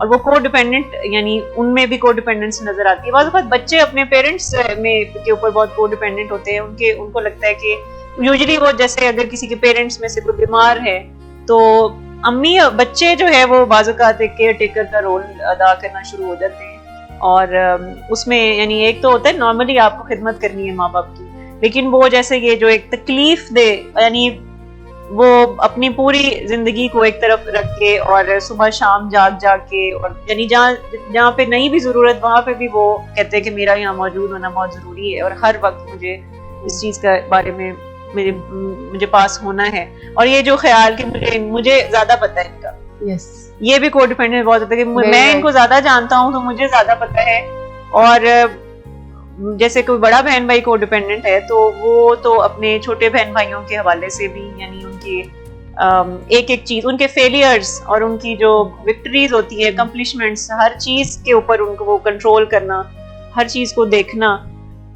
और वो कोडिपेंडेंट, यानी उनमें भी कोडिपेंडेंस नजर आती है। बाज़ बच्चे अपने पेरेंट्स में के ऊपर बहुत कोडिपेंडेंट होते हैं। उनको लगता है कि यूजुअली वो, जैसे अगर किसी के पेरेंट्स में से कोई बीमार है तो अम्मी बच्चे जो है वो बाज़ केयर टेकर का रोल अदा करना शुरू हो जाते हैं, और उसमें यानी एक तो होता है नॉर्मली आपको खिदमत करनी है माँ बाप की, लेकिन वो जैसे ये जो एक तकलीफ दे, यानी वो अपनी पूरी जिंदगी को एक तरफ रख के और सुबह शाम जाग के, और यानी जहाँ पे नहीं भी जरूरत वहां पे भी वो कहते हैं कि मेरा यहाँ मौजूद होना बहुत जरूरी है, और हर वक्त मुझे इस चीज के बारे में मुझे पास होना है। और ये जो ख्याल कि मुझे ज्यादा पता है इनका, ये भी कोडिपेंडेंट बहुत होता है कि मैं इनको ज्यादा जानता हूँ तो मुझे ज्यादा पता है। और जैसे कोई बड़ा बहन भाई कोडिपेंडेंट है तो वो तो अपने छोटे बहन भाइयों के हवाले से भी, यानी उनकी एक एक चीज, उनके फेलियर्स और उनकी जो विक्ट्रीज होती है, अकम्पलिशमेंट्स, हर चीज के ऊपर उनको वो कंट्रोल करना, हर चीज को देखना,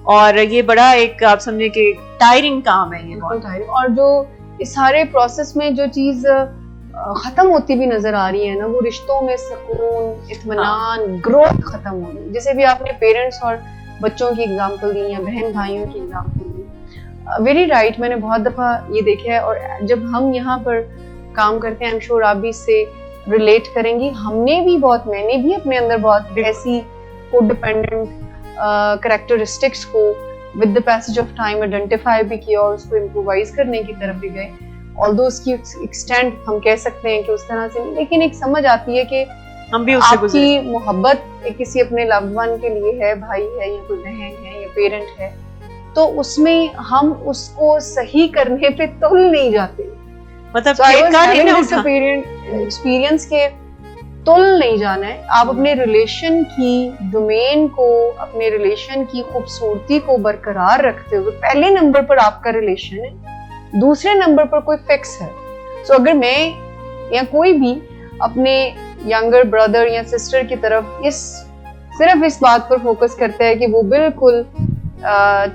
और ये बड़ा एक आप समझे कि टायरिंग काम है ये बहुत। और जो इस सारे प्रोसेस में जो चीज खत्म होती भी नजर आ रही है ना, वो रिश्तों में सुकून, इत्मीनान, ग्रोथ खत्म हो रही है। जैसे भी आपने पेरेंट्स और बच्चों की एग्जांपल दी या बहन भाइयों की एग्जांपल दी, वेरी राइट, मैंने बहुत दफा ये देखा है। और जब हम यहाँ पर काम करते हैं, आई एम श्योर आप भी इससे रिलेट करेंगी, हमने भी बहुत, मैंने भी अपने अंदर बहुत ऐसी कोडिपेंडेंट कैरेक्टरिस्टिक्स को with the passage of time identify भी किया और उसको इम्प्रोवाइज करने की तरफ भी गए। ऑल्दो उसकी एक्सटेंट हम कह सकते हैं कि उस तरह से नहीं, लेकिन एक समझ आती है कि हम भी उससे आपकी मोहब्बत किसी अपने लव्ड वन के लिए है, भाई है या कोई बहन है या पेरेंट है, तो उसमें हम उसको सही करने पे तुल नहीं जाते। मतलब एक्सपीरियंस के तुल नहीं जाना है। आप अपने रिलेशन की डोमेन को, अपने रिलेशन की खूबसूरती को बरकरार रखते हुए, पहले नंबर पर आपका रिलेशन है, दूसरे नंबर पर कोई फिक्स है। सो अगर मैं या कोई भी अपने यंगर ब्रदर या सिस्टर की तरफ सिर्फ इस बात पर फोकस करता है कि वो बिल्कुल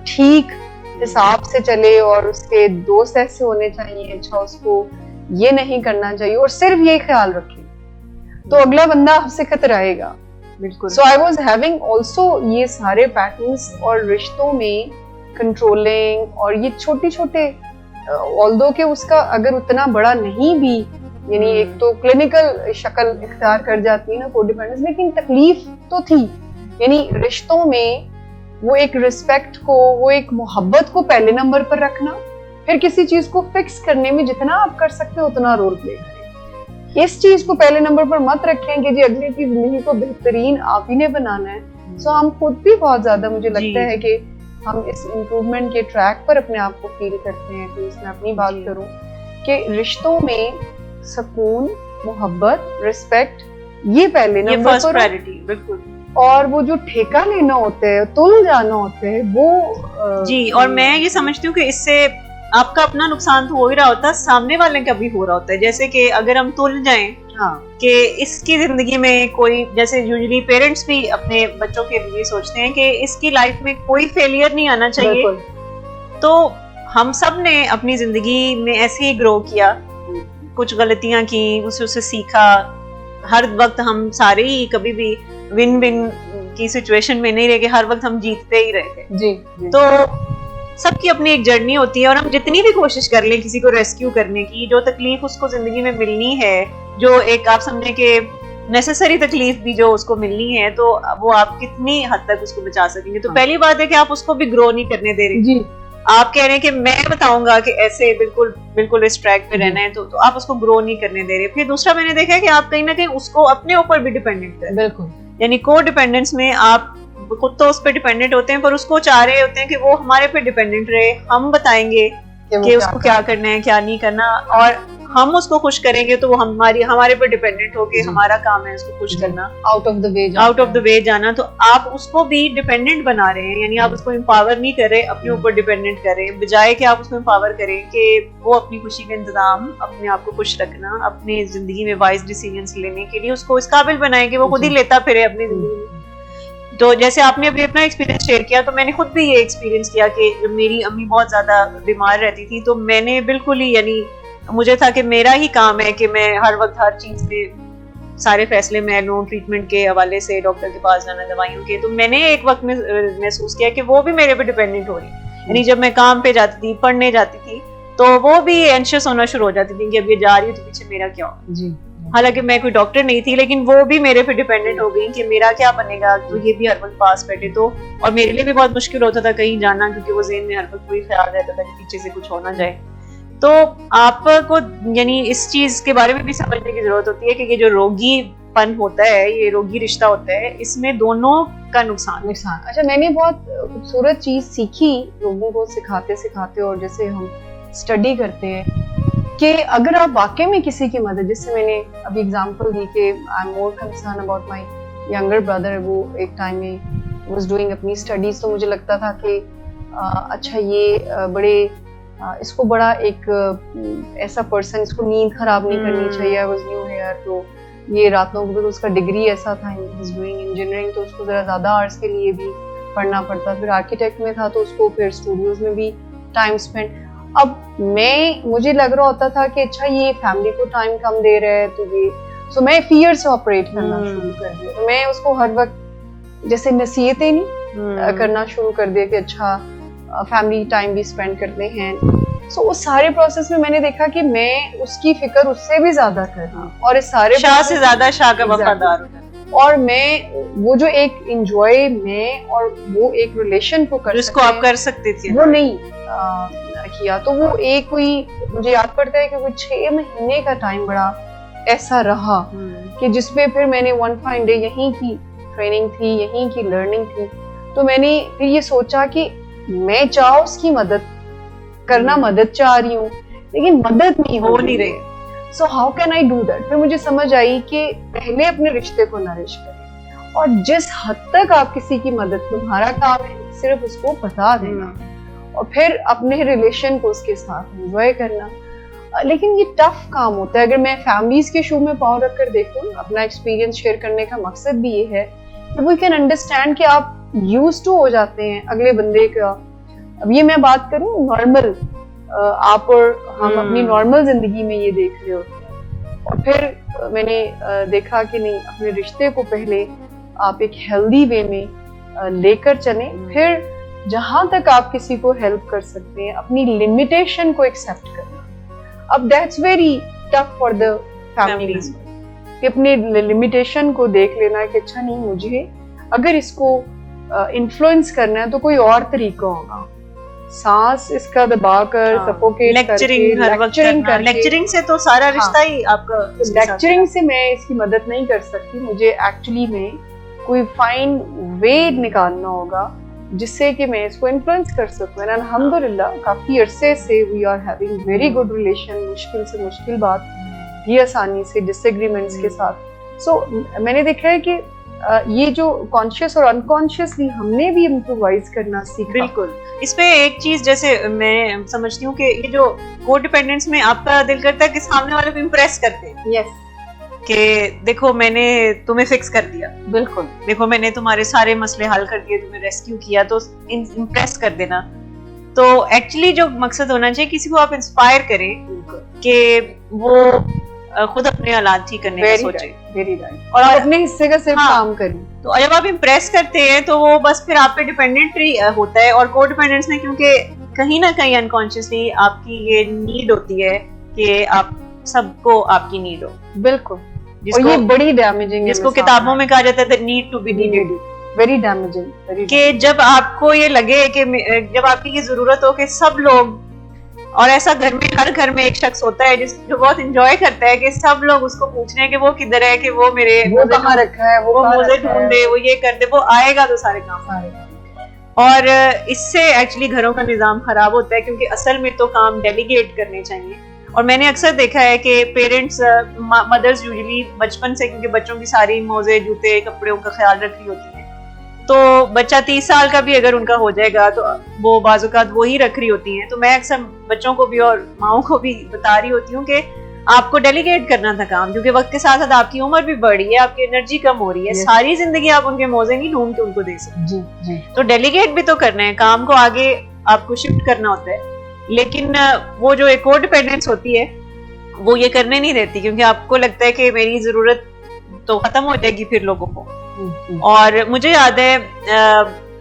ठीक हिसाब से चले और उसके दोस्त ऐसे होने चाहिए, अच्छा उसको ये नहीं करना चाहिए, और सिर्फ ये ख्याल रखे, तो अगला बंदा आपसे कतराएगा। बिल्कुल। सो आई वाज हैविंग आल्सो ये सारे पैटर्न्स, और रिश्तों में कंट्रोलिंग और ये छोटे छोटे, ऑल्दो के उसका अगर उतना बड़ा नहीं भी, यानी एक तो क्लिनिकल शक्ल इख्तियार कर जाती है ना कोडिपेंडेंस, लेकिन तकलीफ तो थी। यानी रिश्तों में वो एक रिस्पेक्ट को, वो एक मोहब्बत को पहले नंबर पर रखना, फिर किसी चीज को फिक्स करने में जितना आप कर सकते हो उतना रोल प्ले करें। इस चीज को पहले नंबर पर मत रखें कि जी अगले की जिंदगी को बेहतरीन आप ही ने बनाना है। सो हम खुद भी बहुत ज्यादा, मुझे लगता है कि हम इस इम्प्रूवमेंट के ट्रैक पर अपने आप को फील करते हैं। तो इसमें अपनी बात करूं कि रिश्तों में सुकून, मोहब्बत, रिस्पेक्ट, ये पहले नंबर पर प्रायोरिटी। बिल्कुल। और वो जो ठेका लेना होता है, तुल जाना होता है, वो जी। और मैं ये समझती हूँ कि इससे आपका अपना नुकसान तो हो ही रहा होता है, सामने वाले का भी हो रहा होता है। जैसे कि अगर हम तुल जाएं कि इसकी जिंदगी में कोई, जैसे यूजुअली पेरेंट्स भी अपने बच्चों के लिए सोचते हैं कि इसकी लाइफ में कोई फेलियर नहीं आना चाहिए, तो हम सब ने अपनी जिंदगी में ऐसे ही ग्रो किया, कुछ गलतियां की, उससे सीखा। हर वक्त हम सारे ही कभी भी विन विन की सिचुएशन में नहीं रह गए, हर वक्त हम जीतते ही रहे थे। जी। तो सबकी अपनी एक जर्नी होती है, और हम जितनी भी कोशिश कर लें किसी को रेस्क्यू करने की, जो तकलीफ उसको जिंदगी में मिलनी है, जो एक आप समझे कि नेसेसरी तकलीफ भी जो उसको मिलनी है, तो वो आप कितनी हद तक उसको बचा सकेंगे। तो पहली बात है कि आप उसको भी ग्रो नहीं करने दे रहे जी। आप कह रहे हैं कि मैं बताऊंगा कि ऐसे बिल्कुल बिल्कुल इस ट्रैक पे रहना है, तो आप उसको ग्रो नहीं करने दे रहे। फिर दूसरा मैंने देखा है कि आप कहीं ना कहीं उसको अपने ऊपर भी डिपेंडेंट करें। बिल्कुल। यानी को डिपेंडेंस में आप खुद तो उस पर डिपेंडेंट होते हैं, पर उसको चाह रहे होते हैं कि वो हमारे पे डिपेंडेंट रहे, हम बताएंगे कि उसको क्या करना है क्या नहीं करना, और हम उसको खुश करेंगे तो वो हमारे पे डिपेंडेंट होके हमारा काम है उसको खुश करना, आउट ऑफ द वे जाना। तो आप उसको भी डिपेंडेंट बना रहे हैं, यानी आप उसको एम्पावर नहीं कर रहे, अपने ऊपर डिपेंडेंट कर रहे हैं, बजाय कि आप उसको एम्पावर करें कि वो अपनी खुशी का इंतजाम, अपने आप को खुश रखना, अपनी जिंदगी में वाइज डिसीजंस लेने के लिए उसको इस काबिल बनाए कि वो खुद ही लेता फिरे अपनी जिंदगी में। तो जैसे आपने अभी अपना एक्सपीरियंस शेयर किया, तो मैंने खुद भी ये एक्सपीरियंस किया कि जब मेरी अम्मी बहुत ज्यादा बीमार रहती थी, तो मैंने बिल्कुल ही, यानी मुझे था कि मेरा ही काम है कि मैं हर वक्त हर चीज में सारे फैसले मैं लूं, ट्रीटमेंट के हवाले से डॉक्टर के पास जाना, दवाइयों के। तो मैंने एक वक्त में महसूस किया कि वो भी मेरे पे डिपेंडेंट हो रही, यानी जब मैं काम पे जाती थी, पढ़ने जाती थी, तो वो भी एंशियस होना शुरू हो जाती थी कि अब ये जा रही हूँ तो पीछे मेरा क्या होगा। हालांकि मैं कोई डॉक्टर नहीं थी, लेकिन वो भी मेरे पे डिपेंडेंट हो गई कि मेरा क्या बनेगा, तो ये भी हर वक्त पास बैठे। तो और मेरे लिए भी बहुत मुश्किल होता था कहीं जाना, क्योंकि वो ज़हन में हर वक्त कोई ख्याल रहता था कि पीछे से कुछ हो ना जाए। तो आपको यानी इस चीज के बारे में भी समझने की जरूरत होती है कि ये जो रोगीपन होता है, ये रोगी रिश्ता होता है, इसमें दोनों का नुकसान। अच्छा, मैंने बहुत खूबसूरत चीज सीखी लोगों को सिखाते सिखाते, और जैसे हम स्टडी करते हैं कि अगर आप वाकई में किसी की मदद, जैसे मैंने अभी एग्जांपल दी कि I am more concern about my younger brother, वो एक टाइम में वाज डूइंग अपनी स्टडीज, तो मुझे लगता था कि अच्छा ये बड़े इसको बड़ा एक ऐसा पर्सन, इसको नींद खराब नहीं करनी चाहिए, आई वाज न्यू हियर, तो ये रातों को भी, उसका डिग्री ऐसा था, ही वाज डूइंग इंजीनियरिंग, तो उसको जरा ज्यादा आवर्स के लिए भी पढ़ना पड़ता, फिर आर्किटेक्ट में था तो उसको फिर स्टूडियोज में भी टाइम स्पेंड। अब मुझे लग रहा होता था कि अच्छा ये फैमिली को टाइम कम दे रहा है तो ये, सो मैं फियर से ऑपरेट करना शुरू कर दिया। तो मैं उसको हर वक्त जैसे नसीहतें नहीं करना शुरू कर दिया कि अच्छा फैमिली टाइम भी स्पेंड करते हैं। सो उस सारे प्रोसेस में मैंने देखा कि मैं उसकी फिक्र उससे भी ज्यादा कर रही हूँ, और इस सारे शाह से ज्यादा शाह का वफादार हो, और मैं वो जो एक एंजॉय में और वो एक रिलेशन को कर जिसको आप कर सकते थे वो नहीं किया। तो वो एक कोई मुझे याद पड़ता है कि वो 6 महीने का टाइम बड़ा ऐसा रहा कि जिसमें फिर मैंने वन फाइन डे यहीं की ट्रेनिंग थी, यहीं की लर्निंग थी, तो मैंने फिर ये सोचा कि मैं चाह उसकी मदद करना, मदद चाह रही हूँ लेकिन मदद नहीं हो नहीं रही, so how can I do that. फिर मुझे समझ आई कि पहले अपने रिश्ते को नरिश करें, और जिस हद तक आप किसी की मदद, तुम्हारा काम है सिर्फ उसको बता देना और फिर अपने रिलेशन को उसके साथ एंजॉय करना। लेकिन ये टफ काम होता है। अगर मैं फैमिलीज के शू में पाँव रख कर देखूँ, अपना एक्सपीरियंस शेयर करने का मकसद भी ये है कि वी कैन अंडरस्टैंड कि आप यूज्ड टू हो जाते हैं अगले बंदे का। अब ये मैं बात करूं नॉर्मल, आप और हम अपनी नॉर्मल जिंदगी में ये देख रहे होते हैं, और फिर मैंने देखा कि नहीं, अपने रिश्ते को पहले आप एक हेल्दी वे में लेकर चलें, फिर जहां तक आप किसी को हेल्प कर सकते हैं अपनी लिमिटेशन को एक्सेप्ट करना। अब that's very tough for the families कि अपने लिमिटेशन को देख लेना कि अच्छा नहीं, मुझे अगर इसको इन्फ्लुएंस करना है तो कोई और तरीका होगा, सांस इसका दबाकर सफोकेट करके, लेक्चरिंग से तो सारा रिश्ता ही आपका, लेक्चरिंग से मैं इसकी मदद नहीं कर सकती। मुझे एक्चुअली में कोई फाइन वे निकालना होगा जिससे कि मैं इसको इन्फ्लुएंस कर सकूं। एंड अल्हम्दुलिल्लाह काफी अरसे से we are having very good relation, मुश्किल से मुश्किल बात ये आसानी से डिसएग्रीमेंट्स के साथ। सो मैंने देखा है कि ये जो कॉन्शियस और अनकॉन्शियसली हमने भी इम्प्रोवाइज करना सीखा। बिल्कुल। इसमें एक चीज जैसे मैं समझती हूँ कि ये जो को डिपेंडेंस में आपका दिल करता है कि सामने वाले को इम्प्रेस करते हैं। यस, कि देखो मैंने तुम्हें फिक्स कर दिया, बिल्कुल, देखो मैंने तुम्हारे सारे मसले हल कर दिए, तुम्हें रेस्क्यू किया, तो इम्प्रेस कर देना। तो एक्चुअली जो मकसद होना चाहिए, किसी को आप इंस्पायर करें कि वो खुद अपने हालात ठीक करने का सोचे, वेरी राइट, और आप अपने हिस्से का सिर्फ काम करें। तो जब आप इम्प्रेस करते हैं तो वो बस फिर आप पे डिपेंडेंट होता है। और को डिपेंडेंस में क्योंकि कहीं ना कहीं अनकॉन्शियसली आपकी ये नीड होती है कि आप सबको आपकी नीड हो। बिल्कुल, और ये बड़ी डैमेजिंग, जिसको किताबों में कहा जाता है need to be needed, very damaging, कि जब आपको ये लगे कि जब आपकी ये जरूरत हो कि सब लोग, और ऐसा घर में हर घर में एक शख्स होता है जो बहुत एंजॉय करता है कि सब लोग उसको पूछ रहे हैं कि वो किधर है, कि वो मेरे वो कहाँ रखा है, वो मुझे ढूंढ दे, वो ये कर दे, वो आएगा तो सारे काम। और इससे एक्चुअली घरों का निजाम खराब होता है, क्योंकि असल में तो काम डेलीगेट करने चाहिए। और मैंने अक्सर देखा है कि पेरेंट्स, मदर्स यूजुअली बचपन से, क्योंकि बच्चों की सारी मोजे जूते कपड़ों का ख्याल रख रही होती है, तो बच्चा 30 साल का भी अगर उनका हो जाएगा तो वो बाजुकात वो ही रख रही होती हैं। तो मैं अक्सर बच्चों को भी और माओं को भी बता रही होती हूँ कि आपको डेलीगेट करना था काम, क्योंकि वक्त के साथ साथ आपकी उम्र भी बढ़ी है, आपकी एनर्जी कम हो रही है, सारी जिंदगी आप उनके मोजे नहीं ढूंढ के उनको दे सकते। जी जी, तो डेलीगेट भी तो करना है, काम को आगे आपको शिफ्ट करना होता है। लेकिन वो जो एक को डिपेंडेंस होती है वो ये करने नहीं देती, क्योंकि आपको लगता है कि मेरी जरूरत तो खत्म हो जाएगी फिर लोगों को। और मुझे याद है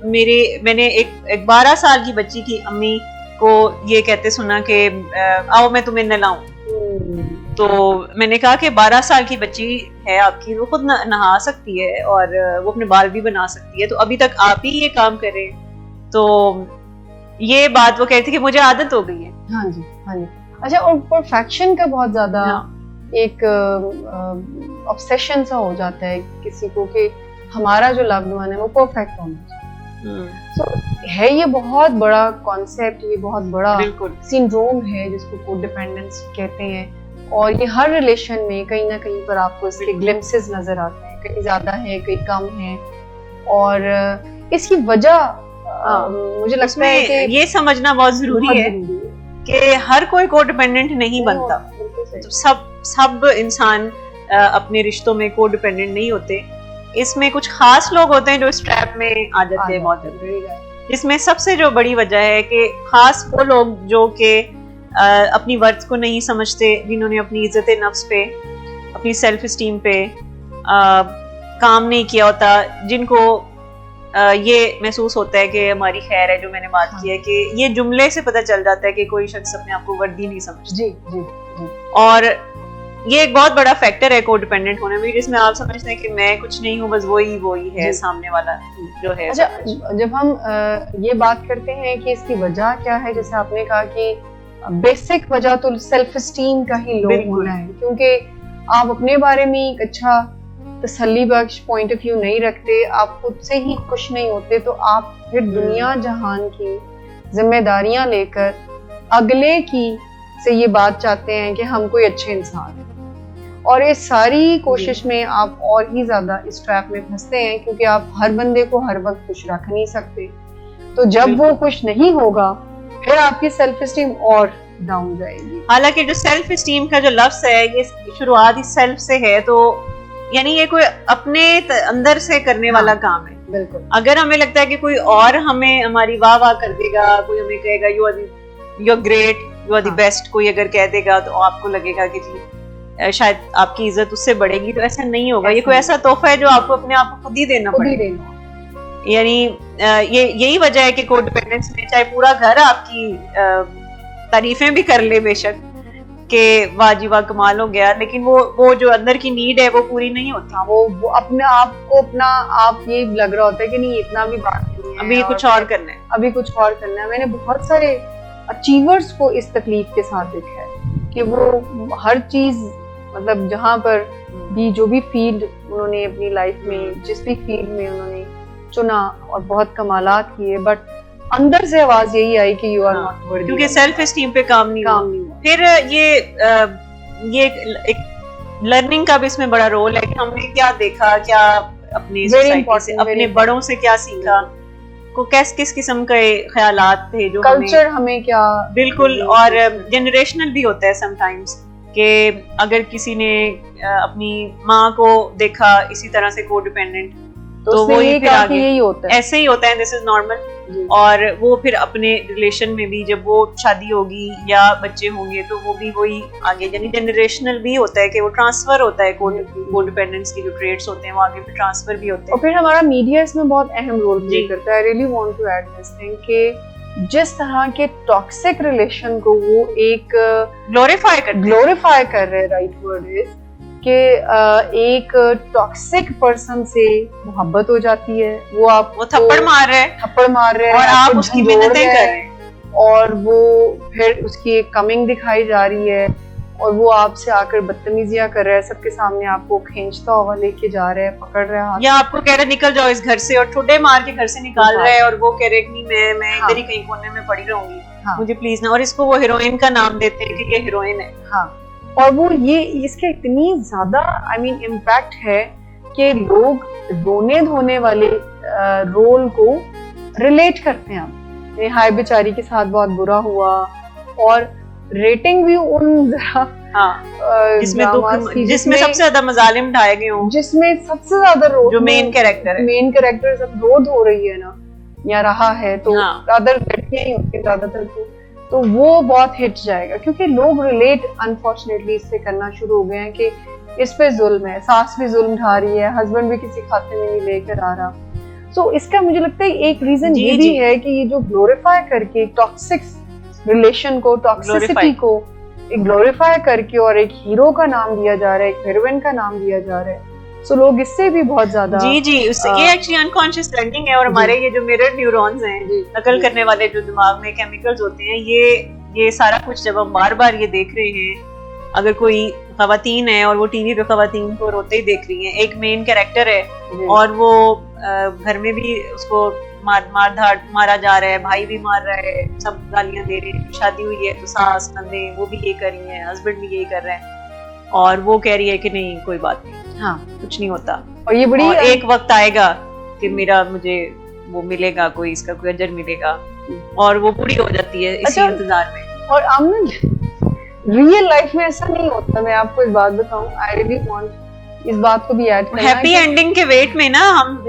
मैंने एक 12 साल की बच्ची की अम्मी को ये कहते सुना कि आओ मैं तुम्हें नहलाऊं। तो मैंने कहा कि 12 साल की बच्ची है आपकी, वो खुद नहा सकती है और वो अपने बाल भी बना सकती है, तो अभी तक आप ही ये काम करें। तो ये बात वो कहती थी कि मुझे आदत हो गई है। हाँ जी, हाँ जी। अच्छा, और परफेक्शन का बहुत ज्यादा एक ऑब्सेशन सा हो जाता है किसी को कि हमारा जो लव्ड वन है वो परफेक्ट होना चाहिए। So, है ये बहुत बड़ा कॉन्सेप्ट, ये बहुत बड़ा सिंड्रोम है जिसको को डिपेंडेंस कहते हैं। और ये हर रिलेशन में कहीं ना कहीं पर आपको इसके ग्लिम्पसेस नजर आते हैं, कहीं ज्यादा है कहीं कम है। और इसकी वजह मुझे लगता है कि ये समझना बहुत जरूरी है कि हर कोई को डिपेंडेंट नहीं बनता। तो सब इंसान अपने रिश्तों में को डिपेंडेंट नहीं होते। इसमें कुछ खास लोग होते हैं जो इस ट्रैप में आ जाते हैं बहुत जल्दी, जिसमें सबसे जो बड़ी वजह है कि खास वो लोग जो कि अपनी वर्थ को नहीं समझते, जिन्होंने अपनी इज्जत नफ्स पे, अपनी सेल्फ स्टीम पे काम नहीं किया होता, जिनको ये महसूस होता है कि हमारी खैर है, जो मैंने बात की है कि ये जुमले से पता चल जाता है कि कोई शख्स अपने आप को वर्दी नहीं समझता। जी जी जी। और ये एक बहुत बड़ा फैक्टर है को डिपेंडेंट होने में, जिसमें आप समझते हैं कि मैं कुछ नहीं हूँ, बस वही है सामने वाला जो है। अच्छा, जब हम ये बात करते हैं कि इसकी वजह क्या है, जैसे आपने कहा कि बेसिक वजह तो सेल्फ स्टीम का ही लो होना है, क्योंकि आप अपने बारे में एक अच्छा तसल्ली बख्श पॉइंट ऑफ व्यू नहीं रखते, आप खुद से ही खुश नहीं होते, तो आप फिर दुनिया जहान की जिम्मेदारियां लेकर अगले की से ये बात चाहते हैं कि हम कोई अच्छे इंसान हैं, और इस सारी कोशिश में आप और ही ज्यादा इस ट्रैप में फंसते हैं, क्योंकि आप हर बंदे को हर वक्त खुश रख नहीं सकते। तो जब वो खुश नहीं होगा फिर आपकी सेल्फ स्टीम और डाउन जाएगी। हालांकि जो सेल्फ स्टीम का जो लफ्ज है, ये शुरुआत ही सेल्फ से है, तो यानी ये कोई अपने अंदर से करने वाला काम है। बिल्कुल। अगर हमें लगता है कि कोई और हमें हमारी वाह वाह कर देगा, कोई हमें कहेगा you are great, you are the best, कोई अगर कह देगा तो आपको लगेगा कि जी शायद आपकी इज्जत उससे बढ़ेगी, तो ऐसा नहीं होगा। ये कोई ऐसा तोहफा है जो आपको अपने आप को खुद ही देना पड़ेगा। यानी ये यही वजह है कि कोडिपेंडेंस में चाहे पूरा घर आपकी तारीफें भी कर ले बेशक कि वाह जी वाह कमाल हो गया, लेकिन वो जो अंदर की नीड है वो पूरी नहीं होती। वो अपने आप को अपना आप ये लग रहा होता है कि नहीं इतना भी बात नहीं है, अभी कुछ और करना है, अभी कुछ और करना है। मैंने बहुत सारे अचीवर्स को इस तकलीफ के साथ देखा है कि वो हर चीज, मतलब जहाँ पर भी जो भी फील्ड उन्होंने अपनी लाइफ में, जिस भी फील्ड में उन्होंने चुना और बहुत कमालात किए, बट अंदर से आवाज यही आई कि यू आर नॉट वर्दी, क्योंकि सेल्फ स्टीम पे काम नहीं हुआ। फिर ये एक लर्निंग का भी इसमें बड़ा रोल है कि हमने क्या देखा, क्या अपनी सोसाइटी से, अपने बड़ों से क्या सीखा, को किस किस्म के ख्यालात थे, जो कल्चर हमें क्या, बिल्कुल। और जेनरेशनल भी होता है समटाइम्स कि अगर किसी ने अपनी माँ को देखा इसी तरह से कोडिपेंडेंट, तो वो ही फिर आगे यही होता है, ऐसे ही होता है, दिस इज नॉर्मल। और वो फिर अपने रिलेशन में भी जब वो शादी होगी या बच्चे होंगे तो वो भी वही आगे, यानी जनरेशनल भी होता है कि वो ट्रांसफर होता है, कोडिपेंडेंस की जो ट्रेट्स होते हैं वो आगे फिर ट्रांसफर भी होते हैं। और फिर हमारा मीडिया इसमें बहुत अहम रोल प्ले करता है। I really want to add this thing कि जिस तरह के टॉक्सिक रिलेशन को वो एक ग्लोरीफाई कर रहे हैं, राइट वर्ड इज कि एक टॉक्सिक पर्सन से मोहब्बत हो जाती है, वो थप्पड़ मार रहे हैं और आप उसकी मिन्नतें कर रहे हैं, और वो फिर उसकी एक कमिंग दिखाई जा रही है, और वो आपसे आकर बदतमीजियां कर रहा है, सबके सामने आपको खींचता हुआ लेके जा रहा है, पकड़ रहा है, या आपको कह रहा है निकल जाओ इस घर से, और ठुड्डे मार के घर से निकाल रहा है, और वो कह रहे नहीं मैं इधर ही कहीं कोने में पड़ी रहूंगी, मुझे प्लीज ना, और इसको वो हीरोइन का नाम देते हैं कि ये हीरोइन है। हाँ, और वो ये इसके इतनी ज्यादा इम्पैक्ट है कि लोग रोने धोने वाले रोल को रिलेट करते हैं। हाय बेचारी के साथ बहुत बुरा हुआ, और रेटिंग भी उन जिसमें सबसे ज्यादा मजालिम ढाए गए हों, जिसमें सबसे ज्यादा जो मेन कैरेक्टर सब रोड हो रही है ना या रहा है, तो रादर लड़कियां ही होती ज्यादातर, तो वो बहुत हिट जाएगा, क्योंकि लोग रिलेट अनफॉर्चुनेटली इससे करना शुरू हो गए हैं कि इस पे जुल्म है, सास भी जुल्म ढा रही है, हस्बैंड भी किसी खाते में नहीं लेकर आ रहा। सो इसका मुझे लगता है एक रीजन ये भी है कि ये जो ग्लोरीफाई करके टॉक्सिक रिलेशन को, टॉक्सिसिटी को एक ग्लोरीफाई करके और एक हीरो का नाम दिया जा रहा है, एक हीरोइन का नाम दिया जा रहा है, सो लोग इससे भी बहुत ज्यादा ये एक्चुअली अनकॉन्शियस लर्निंग है। और हमारे ये जो मिरर न्यूरॉन्स हैं, नकल करने वाले जो दिमाग में केमिकल्स होते हैं, ये सारा कुछ जब हम बार बार ये देख रहे हैं, अगर कोई खवातीन है और वो टीवी पे खवातीन को रोते ही देख रही हैं, एक मेन कैरेक्टर है और वो घर में भी उसको मारा जा रहा है, भाई भी मार रहा है, सब गालियां दे रहे हैं, शादी हुई है तो सास नंदे वो भी ये कर रही है, हस्बैंड भी यही कर रहे हैं, और वो कह रही है कि नहीं कोई बात नहीं, हाँ कुछ नहीं होता, और ये बड़ी एक वक्त आएगा कि मुझे वो मिलेगा, कोई इसका कोई अजर मिलेगा, और वो पूरी हो जाती है इसी इंतजार में। और आमना रियल लाइफ में ऐसा नहीं होता, मैं आपको एक बात बताऊं, आई रियली वांट इस बात को भी ऐड करना हैप्पी एंडिंग के वेट में ना हम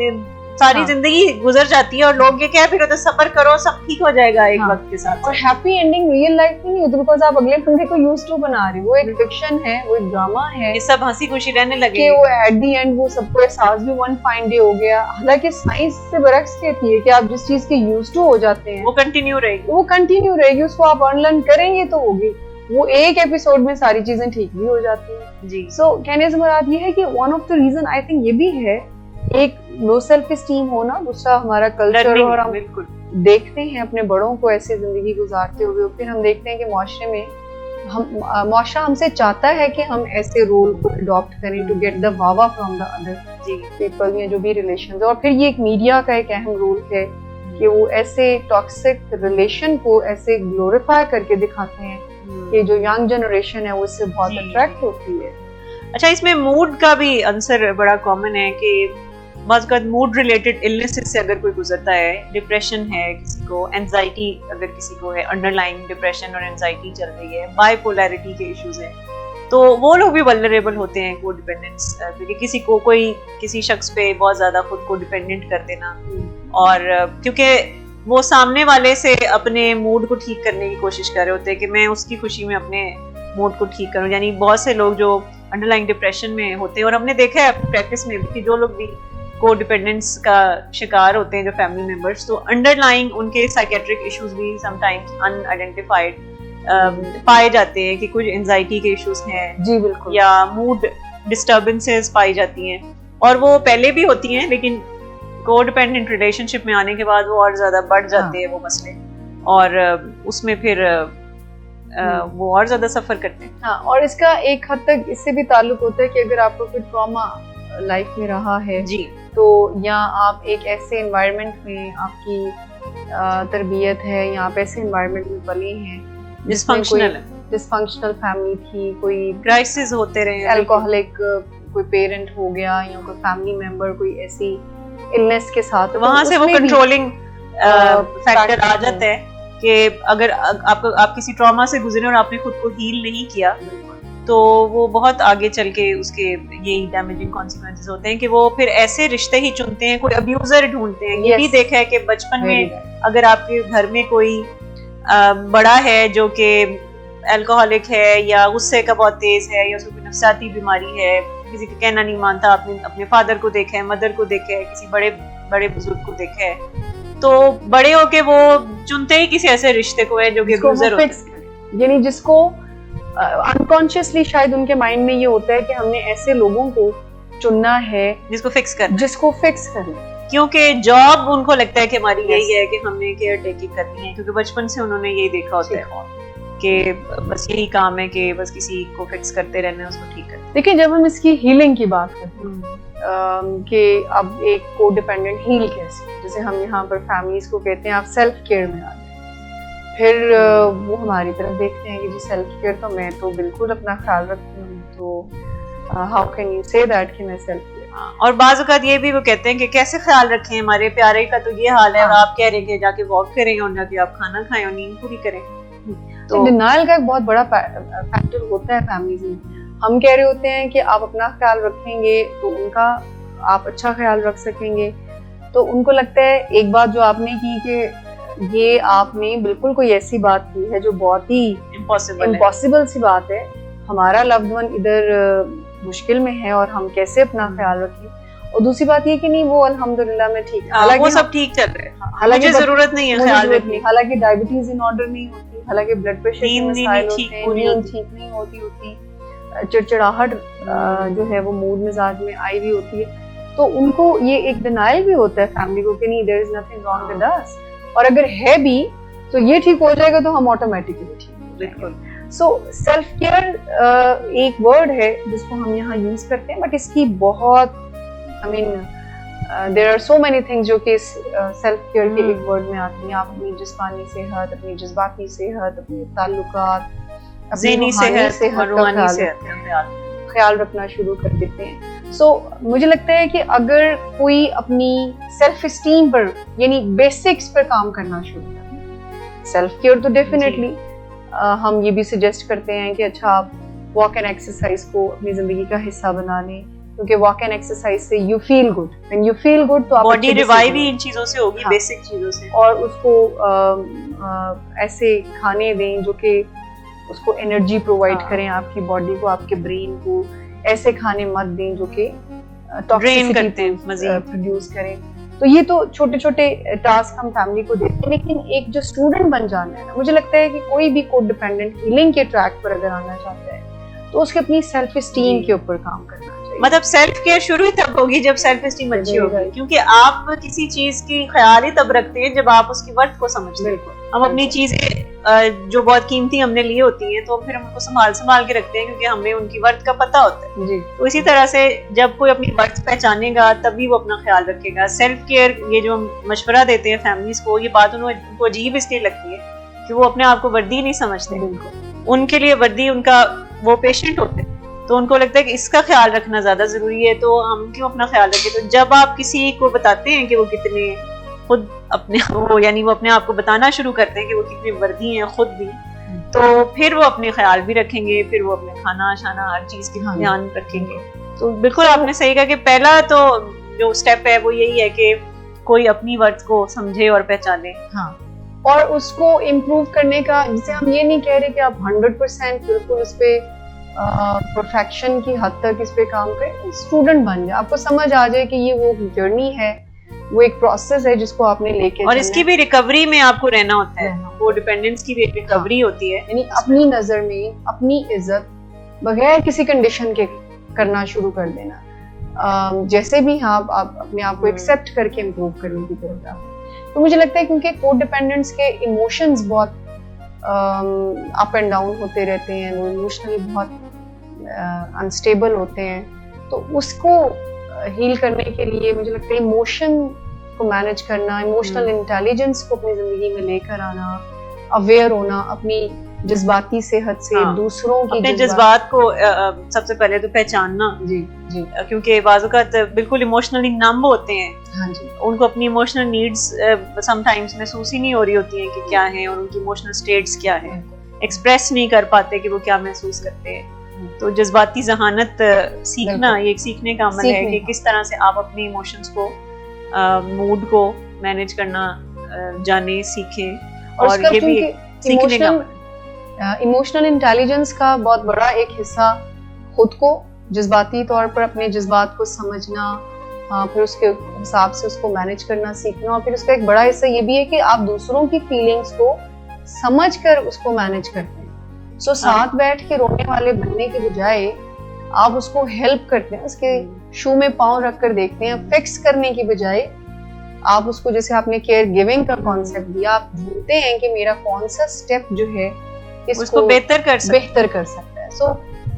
सारी हाँ। जिंदगी गुजर जाती है और लोग ये क्या फिर तो सफर करो सब ठीक हो जाएगा एक हाँ। वक्त के साथ। और हैप्पी एंडिंग रियल लाइफ में नहीं होती, बिकॉज आप अगले बंदे को यूज्ड टू बना रहे हो, वो एक फिक्शन है, वो एक ड्रामा है ये सब हंसी खुशी रहने लगे कि वो एट द एंड वो सबको एहसास भी वन फाइन डे हो गया। हालांकि साइंस से बरक्स कहती है कि आप जिस चीज के यूज्ड टू हो जाते हैं वो कंटिन्यू रहेगी। वो कंटिन्यू रहेगी, उसको आप अनलर्न करेंगे तो होगी। वो एक एपिसोड में सारी चीजें ठीक भी हो जाती हैं। जी सो कहने से मुराद ये है कि one of the reason I think ये भी है, एक लो सेल्फ एस्टीम होना, दूसरा हमारा कल्चर, और हम बिल्कुल देखते हैं अपने बड़ों को ऐसे जिंदगी गुजारते हुए, फिर हम देखते हैं कि माशरे में माशरा हमसे चाहता है कि हम ऐसे रोल को अडॉप्ट करें टू गेट द वावा फ्रॉम द अदर जी पीपल या जो भी रिलेशंस। और फिर ये एक मीडिया का एक अहम रोल है कि वो ऐसे टॉक्सिक रिलेशन को ऐसे ग्लोरीफाई करके दिखाते हैं कि जो यंग जनरेशन है वो इससे बहुत जी। अट्रैक्ट होती है। अच्छा, इसमें मूड का भी आंसर बड़ा कॉमन है कि बाज़ मूड रिलेटेड इलनेसेस से अगर कोई गुजरता है, डिप्रेशन है किसी को, एंजाइटी अगर किसी को है, अंडरलाइंग डिप्रेशन और एंजाइटी चल रही है, बाइपोलैरिटी के इश्यूज हैं, तो वो लोग भी वल्नरेबल होते हैं को डिपेंडेंस, क्योंकि किसी को कोई किसी शख्स पे बहुत ज़्यादा खुद को डिपेंडेंट कर देना, और क्योंकि वो सामने वाले से अपने मूड को ठीक करने की कोशिश कर रहे होते हैं कि मैं उसकी खुशी में अपने मूड को ठीक करूं। यानी बहुत से लोग जो अंडरलाइंग डिप्रेशन में होते हैं, और हमने देखा है प्रैक्टिस में भी कि जो लोग भी को डिपेंडेंस का शिकार होते हैं, जो फैमिली मेंबर्स, तो अंडरलाइंग उनके साइकेट्रिक इश्यूज भी समटाइम्स अनआइडेंटिफाइड पाए जाते हैं कि कुछ एंजाइटी के इश्यूज हैं जी बिल्कुल, या मूड डिस्टर्बेंसेस पाई जाती हैं, और वो पहले भी होती हैं लेकिन को डिपेंडेंट रिलेशनशिप में आने के बाद वो और ज्यादा बढ़ जाते हैं वो मसले, और उसमें फिर वो और ज्यादा सफर करते हैं। हाँ, और इसका एक हद तक इससे भी ताल्लुक होता है कि अगर आपको कोई ट्रॉमा लाइफ में रहा है जी, तो या आप एक ऐसे एनवायरनमेंट में आपकी तरबियत है, या आप ऐसे एनवायरनमेंट में पले हैं डिसफंक्शनल फैमिली थी, कोई क्राइसिस होते रहे, अल्कोहलिक कोई पेरेंट हो गया या कोई फैमिली मेंबर कोई ऐसी इलनेस के साथ, तो वहां से वो कंट्रोलिंग फैक्टर आ जाता है कि अगर आप किसी ट्रॉमा से गुजरे और आपने खुद को हील नहीं किया तो वो बहुत आगे चल के उसके यही डैमेजिंग कॉन्सिक्वेंसेस होते हैं कि वो फिर ऐसे रिश्ते ही चुनते हैं, कोई अब्यूजर ढूंढते हैं। ये भी देखा है कि बचपन में अगर आपके घर में कोई बड़ा है जो कि अल्कोहलिक है या गुस्से का बहुत तेज है या उसको कोई नफसाती बीमारी है, किसी का कहना नहीं मानता, आपने अपने फादर को देखा है, मदर को देखा है, किसी बड़े बुजुर्ग को देखा है, तो बड़े होके वो चुनते ही किसी ऐसे रिश्ते को है जो कि अब्यूजर होता है, यानी जिसको अनकॉन्शियसली शायद उनके माइंड में ये होता है कि हमने ऐसे लोगों को चुनना है जिसको फिक्स करना, क्योंकि जॉब उनको लगता है कि हमारी यही है कि हमने केयर टेकिंग करनी है, क्योंकि बचपन से उन्होंने यही देखा होता है कि बस यही काम है कि बस किसी को फिक्स करते रहना, उसको ठीक करना। देखिए, जब हम इसकी हीलिंग की बात करते हैं कि अब एक को डिपेंडेंट हील कैसे, जैसे हम यहाँ पर फैमिलीज को कहते हैं आप सेल्फ केयर में आ जाए, फिर वो हमारी तरफ देखते हैं कि जी सेल्फ केयर तो मैं तो बिल्कुल अपना ख्याल रखती हूँ, तो how can you say that कि मैं सेल्फ केयर। और बाज़ औक़ात ये भी वो कहते हैं कि कैसे ख्याल रखें, हमारे प्यारे का तो ये हाल है, और आप कह रहे हैं कि जाके वॉक करें और जाके आप खाना खाएं और नींद पूरी करें। तो डिनायल का एक बहुत बड़ा फैक्टर होता है फैमिलीज में। हम कह रहे होते हैं कि आप अपना ख्याल रखेंगे तो उनका आप अच्छा ख्याल रख सकेंगे, तो उनको लगता है एक बात जो आपने की कि ये आपने बिल्कुल कोई ऐसी बात की है जो बहुत ही इम्पॉसिबल सी बात है, हमारा लव्ड वन इधर मुश्किल में है और हम कैसे अपना ख्याल रखें। और दूसरी बात ये कि नहीं वो अल्हम्दुलिल्लाह में ठीक है, हालांकि वो सब ठीक चल रहा है, हालांकि जरूरत नहीं है ख्याल रखने, हालांकि डायबिटीज इन ऑर्डर नहीं होती, हालांकि ब्लड प्रेशर की मसाइल होते हैं, नींद ठीक नहीं होती, चिड़चिड़ाहट जो है वो मूड मिजाज में आई भी होती है, तो उनको ये एक डिनायल भी होता है फैमिली को कि नहीं there is nothing wrong with us, और अगर है भी तो ये ठीक हो जाएगा तो हम ऑटोमेटिकली ठीक हो जाएंगे। सो सेल्फ केयर एक वर्ड है जिसको हम यहाँ यूज करते हैं, बट इसकी बहुत there are so many things जो कि सेल्फ केयर के एक वर्ड में आती हैं। आप अपनी जिस्मानी सेहत, अपनी जज्बाती सेहत, अपने ताल्लुकात, ज़हनी सेहत और रूहानी सेहत का ख्याल रखना शुरू कर देते हैं। सो मुझे लगता है कि अगर कोई अपनी सेल्फ एस्टीम पर यानी बेसिक्स पर काम करना शुरू करे, सेल्फ केयर तो डेफिनेटली हम ये भी सजेस्ट करते हैं कि अच्छा आप वॉक एंड एक्सरसाइज को अपनी ज़िंदगी का हिस्सा बना लें, क्योंकि वॉक एंड एक्सरसाइज से you feel good, when you feel good तो आप बॉडी अच्छे रिवाइव decision ही इन चीजों से होगी, हाँ। बेसिक चीजों से। और उसको ऐसे खाने दें जो कि उसको एनर्जी प्रोवाइड हाँ। करें आपकी बॉडी को, आपके ब्रेन को। ऐसे खाने मत दें जो कि ड्रेन करते हैं मजीद। प्रोड्यूस करें। तो ये तो छोटे छोटे टास्क हम फैमिली को देते हैं, लेकिन एक जो स्टूडेंट बन जाना है ना, मुझे लगता है कि कोई भी कोड डिपेंडेंट हीलिंग के ट्रैक पर अगर आना चाहता है तो उसके अपनी सेल्फ एस्टीम के ऊपर काम करना चाहिए। मतलब सेल्फ केयर शुरू ही तब होगी जब सेल्फ एस्टीम अच्छी जी, होगी, right. क्योंकि आप किसी चीज की ख्याल ही तब रखते हैं जब आप उसकी वर्थ को समझते हैं। बिल्कुल। हम अपनी चीजें जो बहुत कीमती हमने ली होती हैं तो फिर हम उनको संभाल के रखते हैं क्योंकि हमें उनकी वर्थ का पता होता है। जी। तो इसी तरह से जब कोई अपनी वर्थ पहचानेगा तभी वो अपना ख्याल रखेगा। सेल्फ केयर, ये जो हम मशवरा देते हैं फैमिलीज को, ये बात उनको अजीब इसलिए लगती है कि वो अपने आप को वर्दी नहीं समझते। उनके लिए वर्दी उनका, वो पेशेंट होते हैं तो उनको लगता है कि इसका ख्याल रखना ज्यादा जरूरी है, तो हम क्यों अपना ख्याल रखें। तो जब आप किसी को बताते हैं कि वो कितने खुद अपने वो यानी वो अपने आप को बताना शुरू करते हैं कि वो कितने वर्दी हैं खुद भी, तो फिर वो अपने ख्याल भी रखेंगे, फिर वो अपने खाना शाना हर चीज की ध्यान रखेंगे। तो बिल्कुल आपने सही कहा कि पहला तो जो स्टेप है वो यही है कि कोई अपनी वर्थ को समझे और पहचाने। हाँ, और उसको इम्प्रूव करने का, जिसे हम ये नहीं कह रहे कि आप 100% बिल्कुल उस पे परफेक्शन की हद तक इस पे काम करें। स्टूडेंट बन जाए, आपको समझ आ जाए कि ये वो जर्नी है, वो एक प्रोसेस है जिसको आपने लेके और इसकी भी रिकवरी में आपको रहना होता है। रहना। वो डिपेंडेंस की भी एक रिकवरी होती है, यानी अपनी नजर में अपनी इज्जत बगैर किसी कंडीशन के करना शुरू कर देना। जैसे भी आप अपने आप को एक्सेप्ट करके इम्प्रूव करने की तरफ जाते हैं। तो मुझे लगता है क्योंकि कोड डिपेंडेंट्स के इमोशंस बहुत अप एंड डाउन होते रहते हैं, वो इमोशनली बहुत अनस्टेबल होते हैं, तो उसको हील करने के लिए मुझे लगता है इमोशन को मैनेज करना, इमोशनल इंटेलिजेंस को अपनी जिंदगी में लेकर आना, अवेयर होना अपनी जज्बाती सेहत से, हाँ, दूसरों की अपने जज्बात को सबसे पहले तो पहचानना। जी जी, क्योंकि बाज़-औक़ात बिल्कुल इमोशनली नंब होते हैं। हाँ जी, उनको अपनी इमोशनल नीड्स समटाइम्स महसूस ही नहीं हो रही होती हैं कि क्या है और उनकी इमोशनल स्टेट्स क्या है, एक्सप्रेस नहीं कर पाते कि वो क्या महसूस करते हैं। तो जज्बाती ज़हानत सीखना, ये एक सीखने का अमल है कि किस तरह से आप अपने इमोशंस को, मूड को मैनेज करना जाने, सीखें। और ये भी सीखने का इमोशनल इंटेलिजेंस का बहुत बड़ा एक हिस्सा खुद को जज्बाती तौर पर अपने जज्बात को समझना, फिर उसके हिसाब से उसको मैनेज करना सीखना, और फिर उसका एक बड़ा हिस्सा ये भी है कि आप दूसरों की फीलिंग्स को समझकर उसको मैनेज करते हैं। सो साथ बैठ के रोने वाले बनने के बजाय आप उसको हेल्प करते हैं, उसके शू में पाँव रख कर देखते हैं। फिक्स करने की बजाय आप उसको, जैसे आपने केयर गिविंग का कॉन्सेप्ट दिया, आप ढूंढते हैं कि मेरा कौन सा स्टेप जो है उसको बेहतर कर सकता है। सो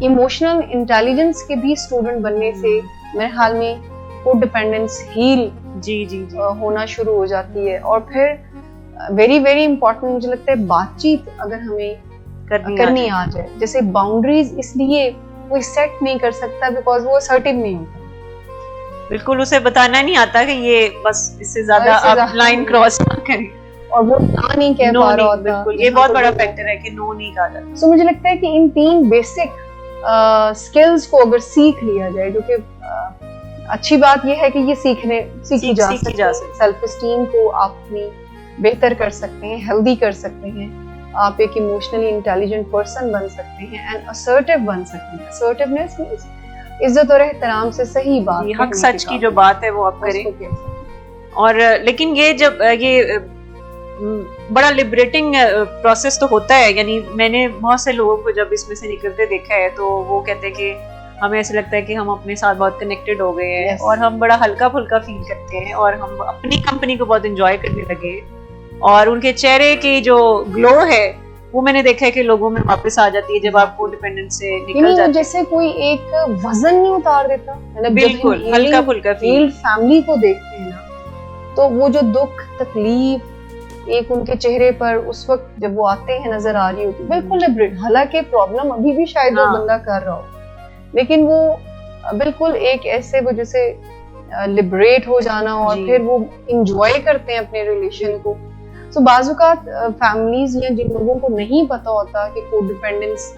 इमोशनल इंटेलिजेंस के भी स्टूडेंट बनने से मेरे ख्याल में कोड डिपेंडेंस हील जी होना शुरू हो जाती है। और फिर वेरी वेरी इंपॉर्टेंट मुझे लगता है बातचीत अगर हमें करनी आ जाए, जैसे बाउंड्रीज इसलिए कोई सेट नहीं कर सकता बिकॉज वो असर्टिव नहीं होता, बिल्कुल उसे बताना नहीं आता कि ये बस इससे ज्यादा आप लाइन क्रॉस ना करें, और वो ना नहीं कह पा रहा होता। बिल्कुल ये बहुत बड़ा फैक्टर है कि नो नहीं कहा जाता। सो मुझे लगता है कि इन 3 बेसिक स्किल्स को अगर सीख लिया जाए, जो कि अच्छी बात ये है कि ये सीखी जा सकती है। सेल्फ एस्टीम को आप अपनी बेहतर कर सकते हैं, हेल्दी कर सकते हैं, आप एक इमोशनली इंटेलिजेंट पर्सन बन सकते हैं एंड असर्टिव बन सकते हैं। असर्टिवनेस मींस इज्जत और एहतराम से सही बात, हक सच की जो बात है वो आप करें। और लेकिन ये जब ये बड़ा लिबरेटिंग प्रोसेस तो होता है, यानी मैंने बहुत से लोगों को जब इसमें से निकलते देखा है तो वो कहते हैं कि हमें ऐसा लगता है कि हम अपने साथ बहुत कनेक्टेड हो गए हैं, और हम बड़ा हल्का फुल्का फील करते हैं और हम अपनी कंपनी को बहुत एंजॉय करने लगे, और उनके चेहरे की जो ग्लो है वो मैंने देखा है कि लोगों में वापस आ जाती है जब आप कोडिपेंडेंट से निकल जाते हैं। जैसे कोई एक वजन नहीं उतार देता, बिल्कुल हल्का फुल्का फील फैमिली को देखते हैं ना, तो वो जो दुख तकलीफ एक उनके चेहरे पर उस वक्त जब वो आते हैं नजर आ रही होती, बिल्कुल लिबरेट। हालांकि प्रॉब्लम अभी भी शायद वो बंदा कर रहा हो, लेकिन वो बिल्कुल एक ऐसे वो जैसे लिबरेट हो जाना, और फिर वो इंजॉय करते हैं अपने रिलेशन को। सो बाज़ औक़ात फैमिलीज या जिन लोगों को नहीं पता होता कि कोडिपेंडेंस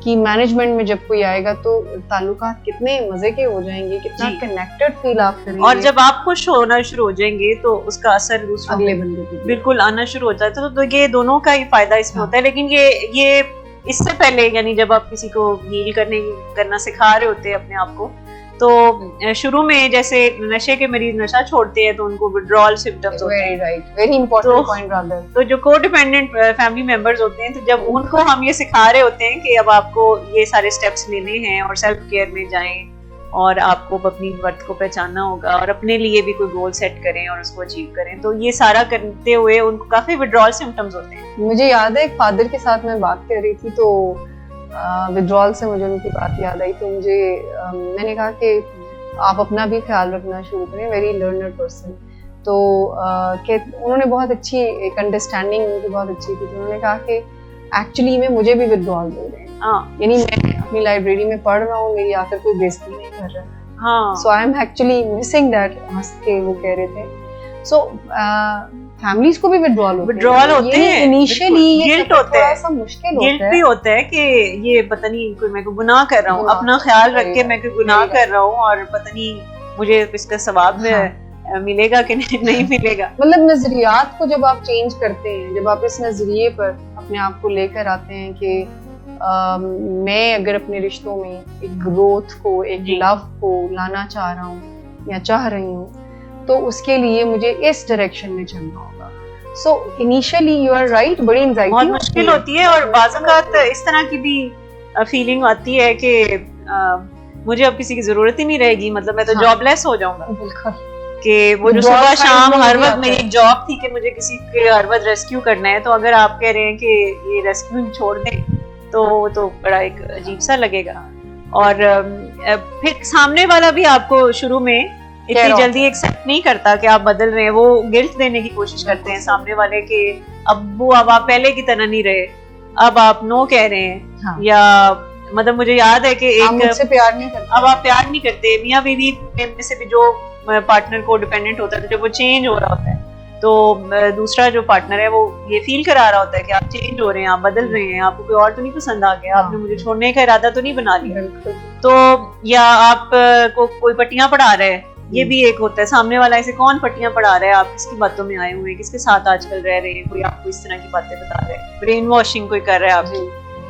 कि मैनेजमेंट में जब कोई आएगा तो ताल्लुकात कितने मजे के हो जाएंगे, कितना जी। कनेक्टेड फील आप करेंगे। और जब आप खुश होना शुरू हो जाएंगे तो उसका असर दूसरों अगले पे बंदे पे भी। बिल्कुल आना शुरू हो जाता है। तो ये दोनों का ही फायदा इसमें हाँ। होता है। लेकिन ये इससे पहले, यानी जब आप किसी को हील करना सिखा रहे होते हैं अपने आप को, तो शुरू में जैसे नशे के मरीज नशा छोड़ते हैं तो उनको विड्रॉल सिम्टम्स होते हैं। वेरी राइट, वेरी इंपॉर्टेंट तो- पॉइंट रादर। तो जो को डिपेंडेंट फैमिली मेंबर्स होते हैं, तो जब उनको हम ये सिखा रहे होते हैं कि अब आपको ये सारे स्टेप्स लेने हैं और सेल्फ केयर में जाएं और आपको अपनी वर्थ को पहचानना होगा और अपने लिए भी कोई गोल सेट करें और उसको अचीव करें, तो ये सारा करते हुए उनको काफी विड्रॉल सिम्टम्स होते हैं। मुझे याद है एक फादर के साथ मैं बात कर रही थी, तो विड्रॉल से मुझे उनकी बात याद आई। तो मुझे मैंने कहा कि आप अपना भी ख्याल रखना शुरू करें, वेरी लर्नर पर्सन। तो उन्होंने बहुत अच्छी एक अंडरस्टैंडिंग उनकी बहुत अच्छी थी। तो उन्होंने कहा कि एक्चुअली में मुझे भी विड्रॉल हो रहे हैं, हाँ यानी मैं अपनी लाइब्रेरी में पढ़ रहा हूँ, मेरी आकर कोई बेइज्जती नहीं कर रहा। हाँ so I am actually missing that, हंस के वो कह रहे थे। सो फैमिलीज को भी विड्रॉल होते हैं। इनिशियली ये गिल्ट होता थोड़ा है, सा मुश्किल गिल्ट होता भी है। होता है कि ये पता नहीं कोई मैं कोई गुनाह कर रहा हूँ, गुनाह अपना ख्याल रख के कर मैं कोई गुनाह रही हूँ। कर रहा हूँ और पता नहीं मुझे इसका सवाब मिलेगा कि नहीं मिलेगा। मतलब नजरियात को जब आप चेंज करते हैं, जब आप इस नजरिए पर अपने आप को लेकर आते हैं कि मैं अगर अपने रिश्तों में एक ग्रोथ को, एक जी। लव को लाना चाह रहा हूँ या चाह रही हूँ, तो उसके लिए मुझे इस डायरेक्शन में चलना होगा। So initially you are right, बड़ी एंजाइटी बहुत मुश्किल होती है और बाज़ औक़ात इस तरह की भी फीलिंग आती है कि मुझे अब किसी की जरूरत ही नहीं रहेगी, मतलब मैं तो हाँ। जॉबलेस हो जाऊंगा। बिल्कुल। कि वो जो Job सुबह का शाम इल्म हर भी वक्त आता मेरी है। एक जॉब थी कि मुझे किसी के हर वक्त रेस्क्यू करना है, तो अगर आप कह रहे हैं कि ये रेस्क्यू छोड़ दें तो बड़ा एक अजीब सा लगेगा। और फिर सामने वाला भी आपको शुरू में इतनी रहा जल्दी एक्सेप्ट नहीं करता कि आप बदल रहे हैं। वो गिल्ट देने की कोशिश करते हैं सामने वाले के अब आप पहले की तरह नहीं रहे, अब आप नो कह रहे हैं। हाँ। या मतलब मुझे याद है कि आप एक मुझसे प्यार नहीं करते। अब आप प्यार नहीं करते, मियाँ बीवी में से भी जो पार्टनर को डिपेंडेंट होता है, जब वो चेंज हो रहा होता है तो दूसरा जो पार्टनर है वो ये फील करा रहा होता है कि आप चेंज हो रहे हैं, आप बदल रहे हैं, आपको कोई और तो नहीं पसंद आ गया, आपने मुझे छोड़ने का इरादा तो नहीं बना लिया। बिल्कुल। तो या आप को कोई पट्टियां पढ़ा रहे हैं, ये भी एक होता है। सामने वाला ऐसे कौन पट्टियां पढ़ा रहा है, आप किसकी बातों में आए हुए हैं, किसके साथ आजकल रह रहे हैं, कोई आपको इस तरह की बातें बता रहे हैं, ब्रेन वॉशिंग कोई कर रहा है आपकी,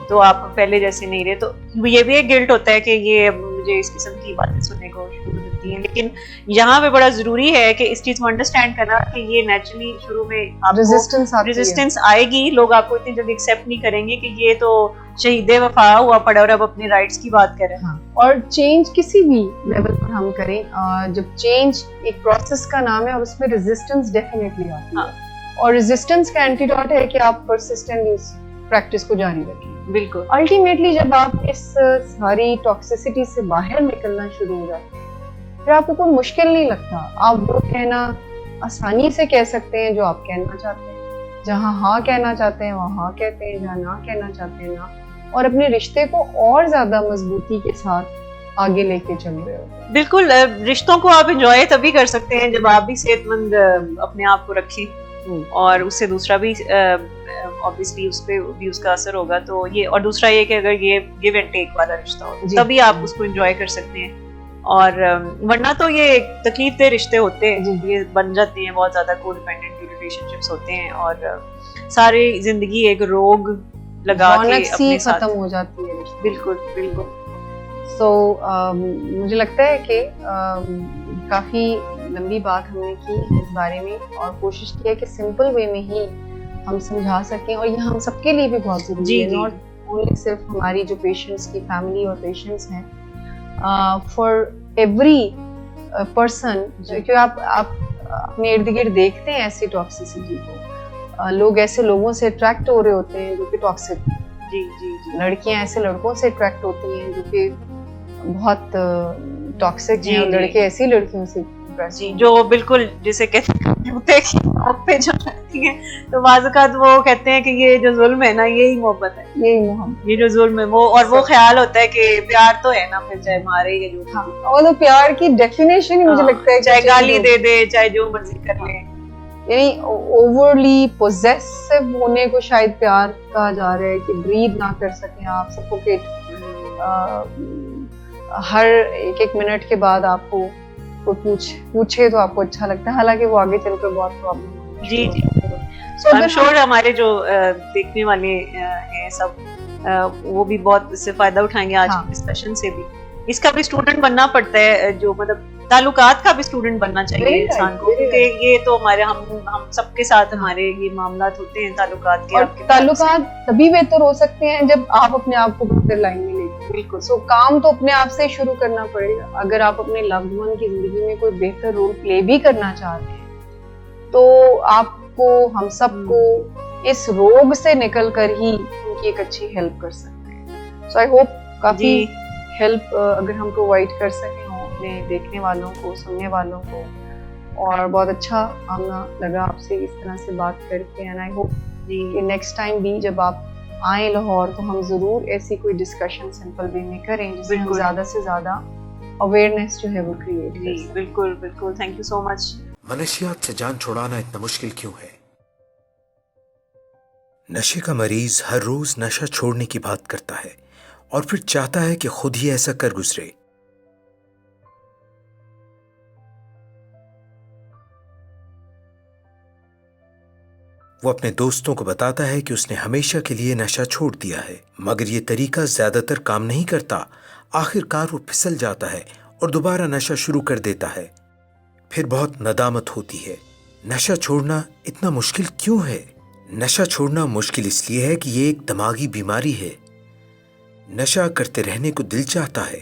तो आप पहले जैसे नहीं रहे। तो ये भी एक गिल्ट होता है कि ये मुझे इस किस्म की बातें सुनने को शुरू होती हैं। लेकिन यहाँ पे बड़ा जरूरी है कि इस चीज को अंडरस्टैंड करना कि ये नेचुरली शुरू में आपको रेजिस्टेंस आएगी, लोग आपको इतनी जल्दी एक्सेप्ट नहीं करेंगे कि ये तो शहीदे वफा हुआ पड़ा और अब अपने राइट्स की बात करें। हाँ। और चेंज किसी भी लेवल पर हम करें, जब चेंज एक प्रोसेस का नाम है और उसमें रेजिस्टेंस डेफिनेटली आती है। और रेजिस्टेंस का एंटीडोट है कि आप परसिस्टेंटली उस प्रैक्टिस को जारी रखें। बिल्कुल। अल्टीमेटली जब आप इस सारी टॉक्सिसिटी से बाहर निकलना शुरू हो जाते हैं, फिर आपको कोई मुश्किल नहीं लगता। आप वो कहना आसानी से कह सकते हैं जो आप कहना चाहते हैं। जहाँ हाँ कहना चाहते हैं वहाँ हाँ कहते हैं, जहाँ ना कहना चाहते हैं ना, और अपने रिश्ते को और ज्यादा मजबूती के साथ आगे लेके चल रहे हो। बिल्कुल। रिश्तों को आप एंजॉय तभी कर सकते हैं जब आप भी सेहतमंद अपने आप को रखें और उससे दूसरा भी ऑब्वियसली उस पे भी उसका असर होगा। तो ये, और दूसरा ये कि अगर ये गिव एंड टेक वाला रिश्ता हो तभी आप उसको एंजॉय कर सकते हैं। और वरना तो ये तकलीफ दे रिश्ते होते हैं, ये बन जाते हैं बहुत ज्यादा कोडिपेंडेंट रिलेशनशिप्स होते हैं और सारी जिंदगी एक रोग लगा के अपने साथ खत्म हो जाती है रिश्ते। बिल्कुल बिल्कुल। सो मुझे लगता है कि काफी लंबी बात हमने की इस बारे में और कोशिश की है कि सिंपल वे में ही हम समझा सकें, और ये हम सबके लिए भी बहुत जरूरी है, नॉट ओनली सिर्फ हमारी जो पेशेंट्स की फैमिली और पेशेंट्स हैं, फॉर एवरी पर्सन। क्योंकि आप अपने इर्द गिर्द देखते हैं ऐसी टॉक्सिसिटी को, लोग ऐसे लोगों से अट्रैक्ट हो रहे होते हैं जो कि टॉक्सिक, जी जी जी, लड़कियां ऐसे लड़कों से अट्रैक्ट होती हैं जो कि बहुत टॉक्सिक हैं, और लड़के ऐसी लड़कियों से जी जो बिल्कुल जिसे कहते हैं जूते की नोक पे जो लगती हैं। तो बाज़-औक़ात वो कहते हैं कि ये जो जुल्म है ना यही मोहब्बत है, यही मोहब्बत, ये जो जुल्म है वो, और वो ख्याल होता है कि प्यार तो है ना, फिर चाहे मारे या जो। हाँ, और तो प्यार की डेफिनेशन ही मुझे लगता है चाहे गाली दे दे, चाहे जो मर्जी कर ले, यानी ओवरली पोजेसिव होने को शायद प्यार कहा जा रहा है, कि ब्रीथ ना कर सकें आप, सफोकेट हर एक मिनट के बाद आपको कोई पूछे तो आपको अच्छा लगता है, हालांकि वो आगे चलकर बहुत प्रॉब्लम। जी जी, आई एम श्योर हमारे जो देखने वाले हैं सब वो भी बहुत इससे फायदा उठाएंगे आज के डिस्कशन से भी। इसका भी स्टूडेंट बनना पड़ता है, जो मतलब ताल्लुकात का भी स्टूडेंट बनना चाहिए इंसान को, क्योंकि ये तो हमारे हम सबके साथ हमारे ये मामलात होते हैं ताल्लुकात के। और ताल्लुकात तभी बेहतर हो सकते हैं जब आप अपने आप को बेहतर लाइन में लेके। बिल्कुल। सो काम तो अपने आप से शुरू करना पड़ेगा। अगर आप अपने लव्ड वन की जिंदगी में कोई बेहतर रोल प्ले भी करना चाहते हैं तो आपको, हम सबको इस रोग से निकल कर ही उनकी एक अच्छी हेल्प कर सकते हैं। सो आई होप काफी हेल्प अगर हम प्रोवाइड कर सकें अपने देखने वालों को, सुनने वालों को। और बहुत अच्छा आमना लगा आपसे इस तरह से बात करके, एंड आई होप कि नेक्स्ट टाइम भी जब आप आए लाहौर तो हम जरूर ऐसी कोई डिस्कशन सिंपल वे में करें जिससे हम ज्यादा से ज्यादा अवेयरनेस जो है वो क्रिएट कर सकें। बिल्कुल बिल्कुल, थैंक यू सो मच। मनशियात से जान छुड़ाना इतना मुश्किल क्यों है? नशे का मरीज हर रोज नशा छोड़ने की बात करता है और फिर चाहता है कि खुद ही ऐसा कर गुजरे। वो अपने दोस्तों को बताता है कि उसने हमेशा के लिए नशा छोड़ दिया है, मगर ये तरीका ज्यादातर काम नहीं करता। आखिरकार वो फिसल जाता है और दोबारा नशा शुरू कर देता है। फिर बहुत नदामत होती है। नशा छोड़ना इतना मुश्किल क्यों है? नशा छोड़ना मुश्किल इसलिए है कि ये एक दिमागी बीमारी है। नशा करते रहने को दिल चाहता है,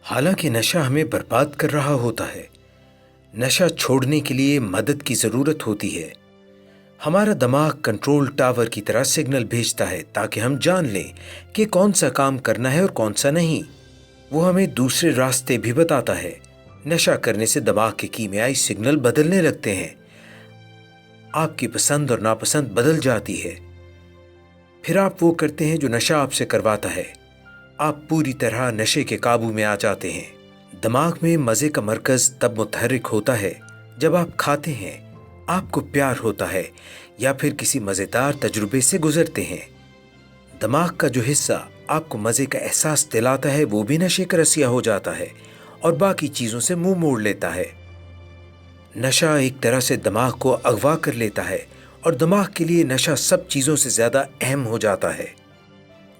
हालांकि नशा हमें बर्बाद कर रहा होता है। नशा छोड़ने के लिए मदद की जरूरत होती है। हमारा दिमाग कंट्रोल टावर की तरह सिग्नल भेजता है ताकि हम जान लें कि कौन सा काम करना है और कौन सा नहीं। वो हमें दूसरे रास्ते भी बताता है। नशा करने से दिमाग के कीमियाई सिग्नल बदलने लगते हैं। आपकी पसंद और नापसंद बदल जाती है। फिर आप वो करते हैं जो नशा आपसे करवाता है। आप पूरी तरह नशे के काबू में आ जाते हैं। दिमाग में मजे का मरकज तब मुतहर्रिक होता है जब आप खाते हैं, आपको प्यार होता है या फिर किसी मजेदार तजुर्बे से गुजरते हैं। दिमाग का जो हिस्सा आपको मजे का एहसास दिलाता है वो भी नशे का रसिया हो जाता है और बाकी चीजों से मुंह मोड़ लेता है। नशा एक तरह से दिमाग को अगवा कर लेता है और दिमाग के लिए नशा सब चीजों से ज्यादा अहम हो जाता है।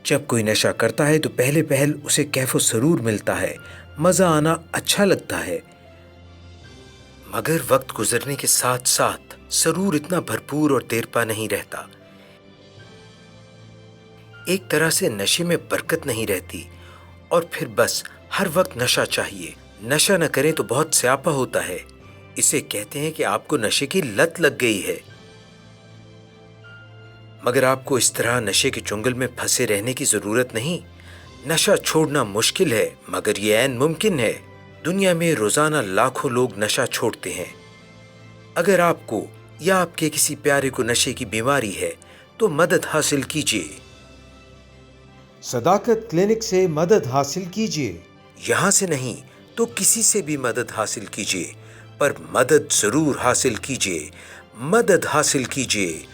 जब कोई नशा करता है तो पहले पहल उसे कैफो सरूर मिलता है, मजा आना अच्छा लगता है, मगर वक्त गुजरने के साथ साथ सरूर इतना भरपूर और देरपा नहीं रहता। एक तरह से नशे में बरकत नहीं रहती और फिर बस हर वक्त नशा चाहिए। नशा न करें तो बहुत स्यापा होता है। इसे कहते हैं कि आपको नशे की लत लग गई है। मगर आपको इस तरह नशे के चुंगल में फंसे रहने की जरूरत नहीं। नशा छोड़ना मुश्किल है मगर ये ऐन मुमकिन है। दुनिया में रोजाना लाखों लोग नशा छोड़ते हैं। अगर आपको या आपके किसी प्यारे को नशे की बीमारी है तो मदद हासिल कीजिए। सदाकत क्लिनिक से मदद हासिल कीजिए। यहाँ से नहीं तो किसी से भी मदद हासिल कीजिए, पर मदद जरूर हासिल कीजिए। मदद हासिल कीजिए,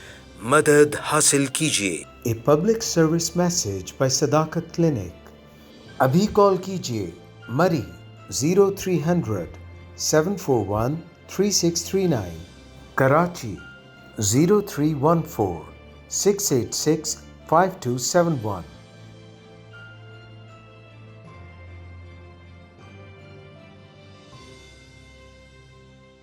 मदद हासिल कीजिए। A public service message bye Sadaqat clinic. अभी कॉल कीजिए मरी 0300 741 3639, कराची 0314 686 5271।